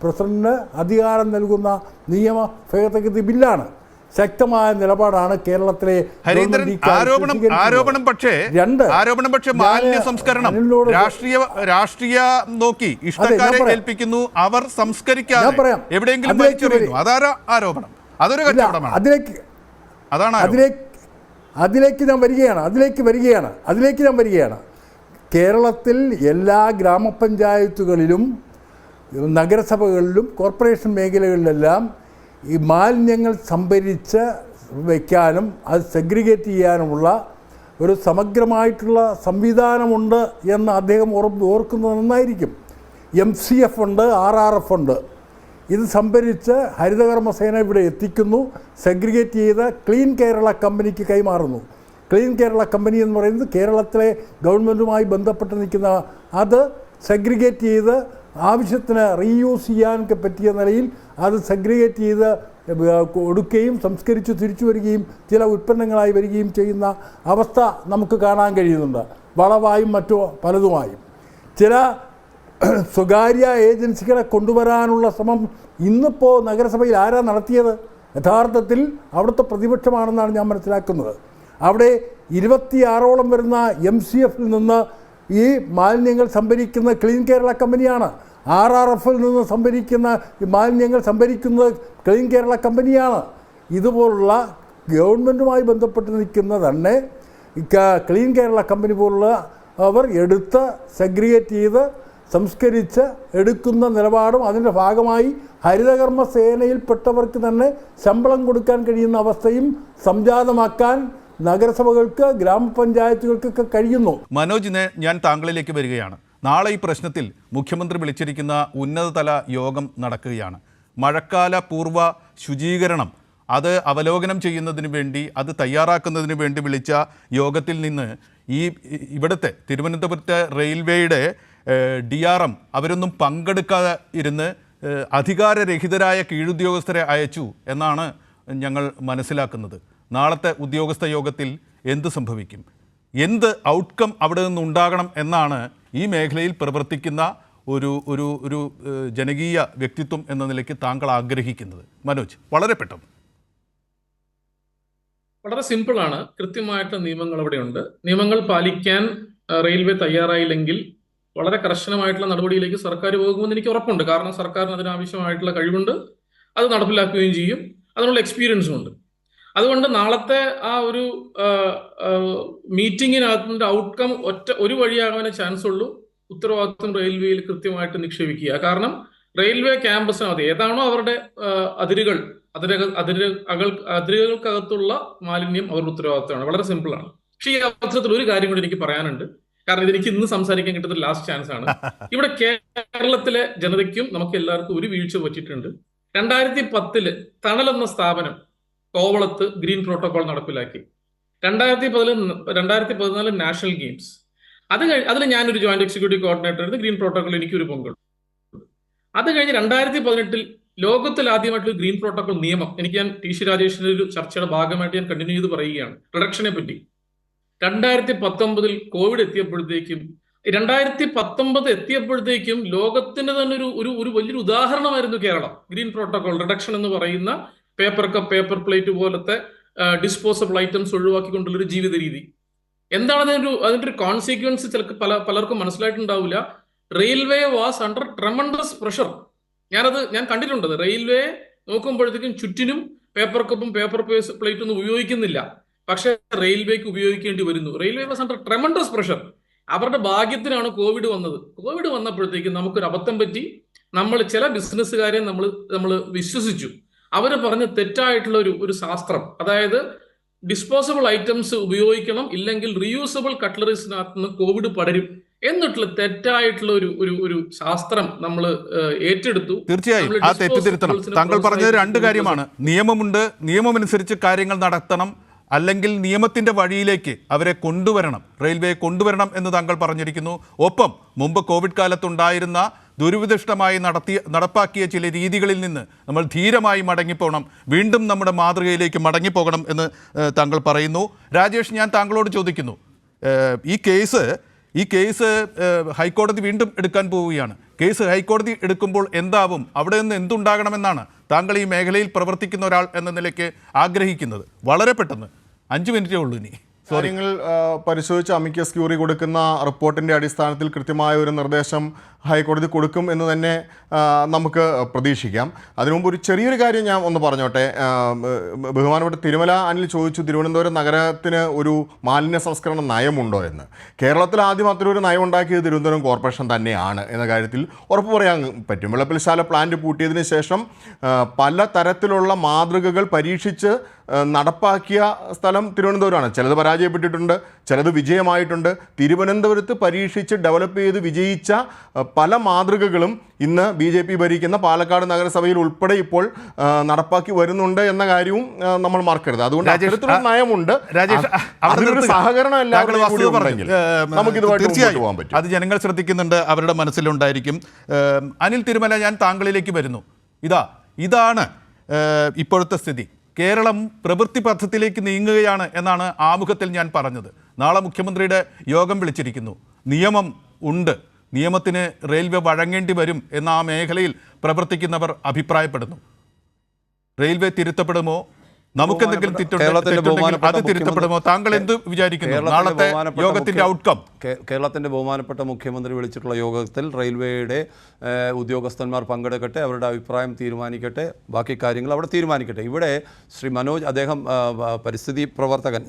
പ്രസിഡന്റിന് അധികാരം നൽകുന്ന നിയമ ഭേദഗതി ബില്ലാണ്. ശക്തമായ നിലപാടാണ് കേരളത്തിലെ ആരോപണം. പക്ഷേ മാലിന്യ സംസ്കരണം രാഷ്ട്രീയ നോക്കി ഇഷ്ടക്കാരെ ഏൽപ്പിക്കുന്നു, അവർ സംസ്കരിക്കാതെ എവിടെയെങ്കിലും വലിച്ചെറിയുന്നു. അതാരാ ആരോപണം? അതൊരു കച്ചവടമാണ്. അതിലേക്ക് ഞാൻ വരികയാണ്. കേരളത്തിൽ എല്ലാ ഗ്രാമപഞ്ചായത്തുകളിലും നഗരസഭകളിലും കോർപ്പറേഷൻ മേഖലകളിലെല്ലാം ഈ മാലിന്യങ്ങൾ സംഭരിച്ച് വയ്ക്കാനും അത് സെഗ്രിഗേറ്റ് ചെയ്യാനുമുള്ള ഒരു സമഗ്രമായിട്ടുള്ള സംവിധാനമുണ്ട് എന്ന് അദ്ദേഹം ഓർക്കുന്നത് നന്നായിരിക്കും. MCF ഉണ്ട്, RRF ഉണ്ട്. ഇത് സംഭരിച്ച് ഹരിതകർമ്മസേന ഇവിടെ എത്തിക്കുന്നു, സെഗ്രിഗേറ്റ് ചെയ്ത് ക്ലീൻ കേരള കമ്പനിക്ക് കൈമാറുന്നു. ക്ലീൻ കേരള കമ്പനി എന്ന് പറയുന്നത് കേരളത്തിലെ ഗവൺമെൻറ്റുമായി ബന്ധപ്പെട്ട് നിൽക്കുന്ന, അത് സെഗ്രിഗേറ്റ് ചെയ്ത് ആവശ്യത്തിന് റീയൂസ് ചെയ്യാനൊക്കെ പറ്റിയ നിലയിൽ അത് സെഗ്രിഗേറ്റ് ചെയ്ത് കൊടുക്കുകയും സംസ്കരിച്ച് തിരിച്ചു വരികയും ചില ഉൽപ്പന്നങ്ങളായി വരികയും ചെയ്യുന്ന അവസ്ഥ നമുക്ക് കാണാൻ കഴിയുന്നുണ്ട്. വളവായും മറ്റു പലതുമായും ചില സ്വകാര്യ ഏജൻസികളെ കൊണ്ടുവരാനുള്ള ശ്രമം ഇന്നിപ്പോൾ നഗരസഭയിൽ ആരാ നടത്തിയത്? യഥാർത്ഥത്തിൽ അവിടുത്തെ പ്രതിപക്ഷമാണെന്നാണ് ഞാൻ മനസ്സിലാക്കുന്നത്. അവിടെ 26ഓളം വരുന്ന MCFിൽ നിന്ന് ഈ മാലിന്യങ്ങൾ സംഭരിക്കുന്ന ക്ലീൻ കേരള കമ്പനിയാണ്. RRFിൽ നിന്ന് സംഭരിക്കുന്ന ഈ മാലിന്യങ്ങൾ സംഭരിക്കുന്നത് ക്ലീൻ കേരള കമ്പനിയാണ്. ഇതുപോലുള്ള ഗവൺമെൻറ്റുമായി ബന്ധപ്പെട്ട് നിൽക്കുന്ന തന്നെ ക്ലീൻ കേരള കമ്പനി പോലുള്ള അവർ എടുത്ത് സെഗ്രിഗേറ്റ് ചെയ്ത് സംസ്കരിച്ച് എടുക്കുന്ന നിലപാടും അതിൻ്റെ ഭാഗമായി ഹരിതകർമ്മ സേനയിൽപ്പെട്ടവർക്ക് തന്നെ ശമ്പളം കൊടുക്കാൻ കഴിയുന്ന അവസ്ഥയും സംജാതമാക്കാൻ നഗരസഭകൾക്ക് ഗ്രാമപഞ്ചായത്തുകൾക്കൊക്കെ കഴിയുന്നു. മനോജിനെ ഞാൻ താങ്കളിലേക്ക് വരികയാണ്. നാളെ ഈ പ്രശ്നത്തിൽ മുഖ്യമന്ത്രി വിളിച്ചിരിക്കുന്ന ഉന്നതതല യോഗം നടക്കുകയാണ്. മഴക്കാല പൂർവ്വ ശുചീകരണം അത് അവലോകനം ചെയ്യുന്നതിന് വേണ്ടി, അത് തയ്യാറാക്കുന്നതിന് വേണ്ടി വിളിച്ച യോഗത്തിൽ നിന്ന് ഇവിടുത്തെ തിരുവനന്തപുരത്തെ റെയിൽവേയുടെ DRM അവരൊന്നും പങ്കെടുക്കാതെ ഇരുന്ന് അധികാരരഹിതരായ കീഴുദ്യോഗസ്ഥരെ അയച്ചു എന്നാണ് ഞങ്ങൾ മനസ്സിലാക്കുന്നത്. നാളത്തെ ഉദ്യോഗസ്ഥ യോഗത്തിൽ എന്ത് സംഭവിക്കും, എന്ത് ഔട്ട്കം അവിടെ നിന്നുണ്ടാകണം എന്നാണ് ഈ മേഖലയിൽ പ്രവർത്തിക്കുന്ന ഒരു ജനകീയ വ്യക്തിത്വം എന്ന നിലയ്ക്ക് താങ്കൾ ആഗ്രഹിക്കുന്നത്? മനോജ്, വളരെ പെട്ടെന്ന്. വളരെ സിമ്പിളാണ്. കൃത്യമായിട്ട് നിയമങ്ങൾ അവിടെയുണ്ട്. നിയമങ്ങൾ പാലിക്കാൻ റെയിൽവേ തയ്യാറായില്ലെങ്കിൽ വളരെ കർശനമായിട്ടുള്ള നടപടിയിലേക്ക് സർക്കാർ പോകുമെന്ന് എനിക്ക് ഉറപ്പുണ്ട്. കാരണം സർക്കാരിന് അതിനാവശ്യമായിട്ടുള്ള കഴിവുണ്ട്, അത് നടപ്പിലാക്കുകയും ചെയ്യും, അതിനുള്ള എക്സ്പീരിയൻസും ഉണ്ട്. അതുകൊണ്ട് നാളത്തെ ആ ഒരു മീറ്റിങ്ങിനകത്തിന്റെ ഔട്ട്കം ഒരു വഴിയാകാനേ ചാൻസ് ഉള്ളൂ. ഉത്തരവാദിത്വം റെയിൽവേയിൽ കൃത്യമായിട്ട് നിക്ഷേപിക്കുക. കാരണം റെയിൽവേ ക്യാമ്പസിനകത്ത് ഏതാണോ അവരുടെ അതിരുകൾ, അതിരുകൾക്കകത്തുള്ള മാലിന്യം അവരുടെ ഉത്തരവാദിത്തമാണ്. വളരെ സിമ്പിളാണ്. പക്ഷേ ഈ അവസരത്തിൽ ഒരു കാര്യം കൂടി എനിക്ക് പറയാനുണ്ട്. കാരണം ഇതെനിക്ക് ഇന്ന് സംസാരിക്കാൻ കിട്ടുന്ന ലാസ്റ്റ് ചാൻസ് ആണ്. ഇവിടെ കേരളത്തിലെ ജനതയ്ക്കും നമുക്ക് എല്ലാവർക്കും ഒരു വീഴ്ച പറ്റിയിട്ടുണ്ട്. 2010 തണൽ എന്ന സ്ഥാപനം കോവളത്ത് ഗ്രീൻ പ്രോട്ടോകോൾ നടപ്പിലാക്കി. 2014 നാഷണൽ ഗെയിംസ്, അതിൽ ഞാനൊരു ജോയിന്റ് എക്സിക്യൂട്ടീവ് കോർഡിനേറ്റർ ആയിരുന്നു. ഗ്രീൻ പ്രോട്ടോകോൾ എനിക്കൊരു പങ്കുണ്ട്. അത് കഴിഞ്ഞ് 2018 ലോകത്തിൽ ആദ്യമായിട്ടൊരു ഗ്രീൻ പ്രോട്ടോകോൾ നിയമം, ഞാൻ TC രാജേഷിന്റെ ഒരു ചർച്ചയുടെ ഭാഗമായിട്ട് ഞാൻ കണ്ടിന്യൂ ചെയ്ത് പറയുകയാണ് റിഡക്ഷനെ പറ്റി. 2019 കോവിഡ് എത്തിയപ്പോഴത്തേക്കും 2019 എത്തിയപ്പോഴത്തേക്കും ലോകത്തിന് തന്നെ ഒരു വലിയൊരു ഉദാഹരണമായിരുന്നു കേരളം. ഗ്രീൻ പ്രോട്ടോകോൾ റിഡക്ഷൻ എന്ന് പറയുന്ന പേപ്പർ കപ്പ്, പേപ്പർ പ്ലേറ്റ് പോലത്തെ ഡിസ്പോസബിൾ ഐറ്റംസ് ഒഴിവാക്കിക്കൊണ്ടുള്ളൊരു ജീവിത രീതി. എന്താണ് അതിന്റെ ഒരു കോൺസിക്വൻസ് പലർക്കും മനസ്സിലായിട്ടുണ്ടാവില്ല. Railway was under tremendous pressure. ഞാൻ കണ്ടിട്ടുണ്ടത്. റെയിൽവേ നോക്കുമ്പോഴത്തേക്കും ചുറ്റിനും പേപ്പർ കപ്പും പേപ്പർ പ്ലേറ്റും ഒന്നും ഉപയോഗിക്കുന്നില്ല, പക്ഷെ റെയിൽവേക്ക് ഉപയോഗിക്കേണ്ടി വരുന്നു. Railway was under tremendous pressure. അവരുടെ ഭാഗ്യത്തിനാണ് കോവിഡ് വന്നത്. കോവിഡ് വന്നപ്പോഴത്തേക്കും നമുക്കൊരു അബദ്ധം പറ്റി. നമ്മൾ ചില ബിസിനസ്സുകാരെ നമ്മൾ വിശ്വസിച്ചു. അവർ പറഞ്ഞ തെറ്റായിട്ടുള്ള ഒരു ശാസ്ത്രം, അതായത് ഡിസ്പോസബിൾ ഐറ്റംസ് ഉപയോഗിക്കണം, ഇല്ലെങ്കിൽ റീയൂസബിൾ കട്ട്ലറീസിനകത്ത് നിന്ന് കോവിഡ് പടരും എന്നിട്ടുള്ള തെറ്റായിട്ടുള്ള ഒരു ശാസ്ത്രം നമ്മൾ ഏറ്റെടുത്തു. തീർച്ചയായും ആ തെറ്റിദ്ധരുത്തണം. താങ്കൾ പറഞ്ഞത് രണ്ട് കാര്യമാണ്. നിയമമുണ്ട്, നിയമമനുസരിച്ച് കാര്യങ്ങൾ നടത്തണം, അല്ലെങ്കിൽ നിയമത്തിൻ്റെ വഴിയിലേക്ക് അവരെ കൊണ്ടുവരണം, റെയിൽവേയെ കൊണ്ടുവരണം എന്ന് താങ്കൾ പറഞ്ഞിരിക്കുന്നു. ഒപ്പം മുമ്പ് കോവിഡ് കാലത്തുണ്ടായിരുന്ന ദുരുപദിഷ്ടമായി നടപ്പാക്കിയ ചില രീതികളിൽ നിന്ന് നമ്മൾ ധീരമായി മടങ്ങിപ്പോകണം, വീണ്ടും നമ്മുടെ മാതൃകയിലേക്ക് മടങ്ങിപ്പോകണം എന്ന് താങ്കൾ പറയുന്നു. രാജേഷ്, ഞാൻ താങ്കളോട് ചോദിക്കുന്നു, ഈ കേസ് ഹൈക്കോടതി വീണ്ടും എടുക്കാൻ പോവുകയാണ്. കേസ് ഹൈക്കോടതി എടുക്കുമ്പോൾ എന്താവും, അവിടെ നിന്ന് എന്തുണ്ടാകണമെന്നാണ് താങ്കൾ ഈ മേഖലയിൽ പ്രവർത്തിക്കുന്ന ഒരാൾ എന്ന നിലയ്ക്ക് ആഗ്രഹിക്കുന്നത്? വളരെ പെട്ടെന്ന്, 5 മിനിറ്റേ ഉള്ളൂ ഇനി. കാര്യങ്ങൾ പരിശോധിച്ച് അമിക്കസ് ക്യൂറി കൊടുക്കുന്ന റിപ്പോർട്ടിൻ്റെ അടിസ്ഥാനത്തിൽ കൃത്യമായ ഒരു നിർദ്ദേശം ഹൈക്കോടതി കൊടുക്കും എന്ന് തന്നെ നമുക്ക് പ്രതീക്ഷിക്കാം. അതിനു മുമ്പ് ഒരു ചെറിയൊരു കാര്യം ഞാൻ ഒന്ന് പറഞ്ഞോട്ടെ. ബഹുമാനപ്പെട്ട തിരുമല അനിൽ ചോദിച്ചു, തിരുവനന്തപുരം നഗരത്തിന് ഒരു മാലിന്യ സംസ്കരണ നയമുണ്ടോ എന്ന്. കേരളത്തിൽ ആദ്യം അത്തരമൊരു നയം ഉണ്ടാക്കിയത് തിരുവനന്തപുരം കോർപ്പറേഷൻ തന്നെയാണ് എന്ന കാര്യത്തിൽ ഉറപ്പ് പറയാൻ പറ്റും. വെള്ളപ്പിൽശാല പ്ലാന്റ് പൂട്ടിയതിന് ശേഷം പല തരത്തിലുള്ള മാതൃകകൾ പരീക്ഷിച്ച് നടപ്പാക്കിയ സ്ഥലം തിരുവനന്തപുരമാണ്. ചിലത് പരാജയപ്പെട്ടിട്ടുണ്ട്, ചിലത് വിജയമായിട്ടുണ്ട്. തിരുവനന്തപുരത്ത് പരീക്ഷിച്ച് ഡെവലപ്പ് ചെയ്ത് വിജയിച്ച പല മാതൃകകളും ഇന്ന് BJP ഭരിക്കുന്ന പാലക്കാട് നഗരസഭയിൽ ഉൾപ്പെടെ ഇപ്പോൾ നടപ്പാക്കി വരുന്നുണ്ട് എന്ന കാര്യവും നമ്മൾ മറക്കരുത്. അതുകൊണ്ട് അത്തരത്തിലുള്ള നയമുണ്ട്. സഹകരണം തീർച്ചയായും അത് ജനങ്ങൾ ശ്രദ്ധിക്കുന്നുണ്ട്, അവരുടെ മനസ്സിലുണ്ടായിരിക്കും. അനിൽ തിരുമല, ഞാൻ താങ്കളിലേക്ക് വരുന്നു. ഇതാണ് ഇപ്പോഴത്തെ സ്ഥിതി. കേരളം പ്രവൃത്തി പഥത്തിലേക്ക് നീങ്ങുകയാണ് എന്നാണ് ആമുഖത്തിൽ ഞാൻ പറഞ്ഞത്. നാളെ മുഖ്യമന്ത്രിയുടെ യോഗം വിളിച്ചിരിക്കുന്നു. നിയമം ഉണ്ട്, നിയമത്തിന് റെയിൽവേ വഴങ്ങേണ്ടി വരും എന്ന് ആ മേഖലയിൽ പ്രവർത്തിക്കുന്നവർ അഭിപ്രായപ്പെടുന്നു. റെയിൽവേ തിരുത്തപ്പെടുമോ? നമുക്കെന്തെങ്കിലും തെറ്റുണ്ടെങ്കിൽ അത് തിരുത്തപ്പെടുമോ? താങ്കൾ എന്ത് വിചാരിക്കുന്നു? നാളത്തെ യോഗത്തിന്റെ ഔട്ട്കം? കേരളത്തിൻ്റെ ബഹുമാനപ്പെട്ട മുഖ്യമന്ത്രി വിളിച്ചിട്ടുള്ള യോഗത്തിൽ റെയിൽവേയുടെ ഉദ്യോഗസ്ഥന്മാർ പങ്കെടുക്കട്ടെ, അവരുടെ അഭിപ്രായം തീരുമാനിക്കട്ടെ, ബാക്കി കാര്യങ്ങൾ അവിടെ തീരുമാനിക്കട്ടെ. ഇവിടെ ശ്രീ മനോജ്, അദ്ദേഹം പരിസ്ഥിതി പ്രവർത്തകൻ,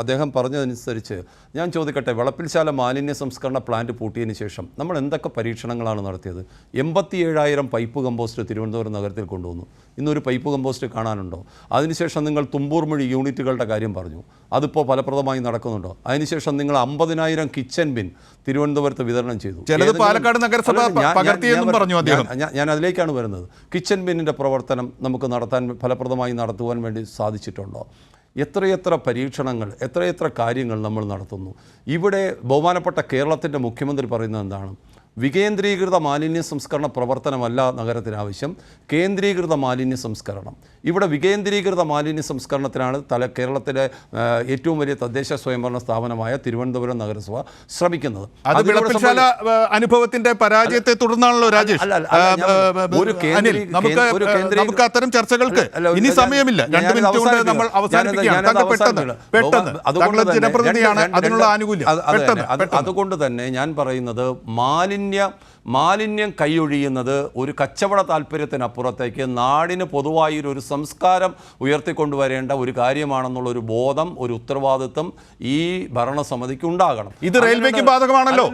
അദ്ദേഹം പറഞ്ഞതനുസരിച്ച് ഞാൻ ചോദിക്കട്ടെ, വളപ്പിൽശാല മാലിന്യ സംസ്കരണ പ്ലാന്റ് പൂട്ടിയതിന് ശേഷം നമ്മൾ എന്തൊക്കെ പരീക്ഷണങ്ങളാണ് നടത്തിയത്? 87,000 പൈപ്പ് കമ്പോസ്റ്റ് തിരുവനന്തപുരം നഗരത്തിൽ കൊണ്ടുവന്നു. ഇന്നൊരു പൈപ്പ് കമ്പോസ്റ്റ് കാണാനുണ്ടോ? അതിനുശേഷം നിങ്ങൾ തുമ്പൂർമൊഴി യൂണിറ്റുകളുടെ കാര്യം പറഞ്ഞു, അതിപ്പോൾ ഫലപ്രദമായി നടക്കുന്നുണ്ടോ? അതിനുശേഷം നിങ്ങൾ 50,000 കിച്ചൻ ബിൻ തിരുവനന്തപുരത്ത് വിതരണം ചെയ്തു. ചിലത് പാലക്കാട് നഗരസഭ പകർത്തിയെന്നും പറഞ്ഞു അദ്ദേഹം. ഞാൻ അതിലേക്കാണ് വരുന്നത്. കിച്ചൻ ബിന്നിൻ്റെ പ്രവർത്തനം നമുക്ക് ഫലപ്രദമായി നടത്തുവാൻ വേണ്ടി സാധിച്ചിട്ടുണ്ടോ? എത്രയെത്ര പരീക്ഷണങ്ങൾ, എത്രയെത്ര കാര്യങ്ങൾ നമ്മൾ നടത്തുന്നു. ഇവിടെ ബഹുമാനപ്പെട്ട കേരളത്തിൻ്റെ മുഖ്യമന്ത്രി പറയുന്നത് എന്താണ്? വികേന്ദ്രീകൃത മാലിന്യ സംസ്കരണ പ്രവർത്തനമല്ല നഗരത്തിനാവശ്യം, കേന്ദ്രീകൃത മാലിന്യ സംസ്കരണം. ഇവിടെ വികേന്ദ്രീകൃത മാലിന്യ സംസ്കരണത്തിനാണ് കേരളത്തിലെ ഏറ്റവും വലിയ തദ്ദേശ സ്വയംഭരണ സ്ഥാപനമായ തിരുവനന്തപുരം നഗരസഭ ശ്രമിക്കുന്നത്. അത് വിളപ്പിൽശാല അനുഭവത്തിന്റെ പരാജയത്തെ തുടർന്നാണല്ലോ രാജേഷ്. നമുക്ക് അത്തരം ചർച്ചകൾക്ക് ഇനി സമയമില്ല. 2 മിനിറ്റ് കൊണ്ട് നമ്മൾ അവസാനിപ്പിക്കുകയാണ്. പെട്ടെന്ന് ജനപ്രതിനിധിയാണ്, അതിനുള്ള ആനുകൂല്യം. അതുകൊണ്ട് തന്നെ ഞാൻ പറയുന്നത്, മാലിന്യം കൈയൊഴിയുന്നത് ഒരു കച്ചവട താല്പര്യത്തിനപ്പുറത്തേക്ക് നാടിന് പൊതുവായി ഒരു സംസ്കാരം ഉയർത്തിക്കൊണ്ടുവരേണ്ട ഒരു കാര്യമാണെന്നുള്ളൊരു ബോധം, ഒരു ഉത്തരവാദിത്വം ഈ ഭരണസമിതിക്ക് ഉണ്ടാകണം. ഇത് റെയിൽവേക്ക് ബാധകമാണല്ലോ.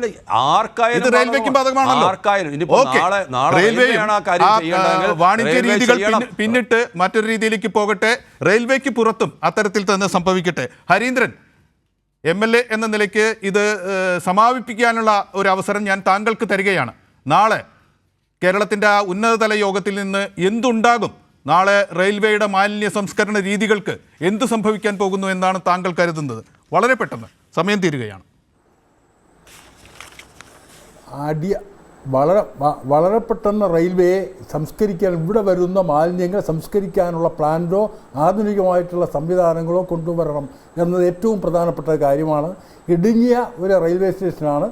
വാണിജ്യ രീതികൾ പിന്നിട്ട് മറ്റൊരു രീതിയിലേക്ക് പോകട്ടെ, റെയിൽവേക്ക് പുറത്തും അത്തരത്തിൽ തന്നെ സംഭവിക്കട്ടെ. ഹരീന്ദ്രൻ, MLA എന്ന നിലയ്ക്ക് ഇത് സമാപിപ്പിക്കാനുള്ള ഒരു അവസരം ഞാൻ താങ്കൾക്ക് തരികയാണ്. നാളെ കേരളത്തിൻ്റെ ആ ഉന്നതതല യോഗത്തിൽ നിന്ന് എന്തുണ്ടാകും? നാളെ റെയിൽവേയുടെ മാലിന്യ സംസ്കരണ രീതികൾക്ക് എന്ത് സംഭവിക്കാൻ പോകുന്നു എന്നാണ് താങ്കൾ കരുതുന്നത്? വളരെ പെട്ടെന്ന്, സമയം തീരുകയാണ്. വളരെ പെട്ടെന്ന് റെയിൽവേയെ സംസ്കരിക്കാൻ, ഇവിടെ വരുന്ന മാലിന്യങ്ങൾ സംസ്കരിക്കാനുള്ള പ്ലാന്റോ ആധുനികമായിട്ടുള്ള സംവിധാനങ്ങളോ കൊണ്ടുവരണം എന്നത് ഏറ്റവും പ്രധാനപ്പെട്ട കാര്യമാണ്. ഇടുങ്ങിയ ഒരു റെയിൽവേ സ്റ്റേഷനാണ്.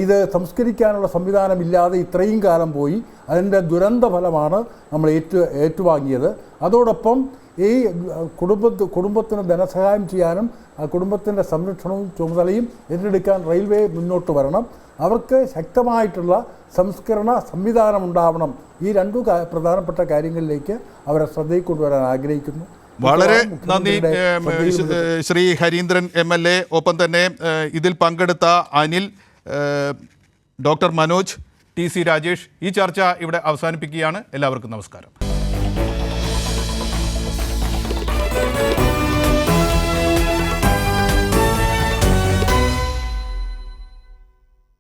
ഇത് സംസ്കരിക്കാനുള്ള സംവിധാനമില്ലാതെ ഇത്രയും കാലം പോയി. അതിൻ്റെ ദുരന്ത ഫലമാണ് നമ്മൾ ഏറ്റുവാങ്ങിയത്. അതോടൊപ്പം ഈ കുടുംബത്തിന് ധനസഹായം ചെയ്യാനും കുടുംബത്തിൻ്റെ സംരക്ഷണവും ചുമതലയും ഏറ്റെടുക്കാൻ റെയിൽവേ മുന്നോട്ട് വരണം. അവർക്ക് ശക്തമായിട്ടുള്ള സംസ്കരണ സംവിധാനം ഉണ്ടാവണം. ഈ 2 പ്രധാനപ്പെട്ട കാര്യങ്ങളിലേക്ക് അവരെ ശ്രദ്ധയിൽ കൊണ്ടുവരാൻ ആഗ്രഹിക്കുന്നു. വളരെ നന്ദി ശ്രീ ഹരീന്ദ്രൻ MLA. ഒപ്പം തന്നെ ഇതിൽ പങ്കെടുത്ത അനിൽ, ഡോക്ടർ മനോജ്, TC രാജേഷ്. ഈ ചർച്ച ഇവിടെ അവസാനിപ്പിക്കുകയാണ്. എല്ലാവർക്കും നമസ്കാരം.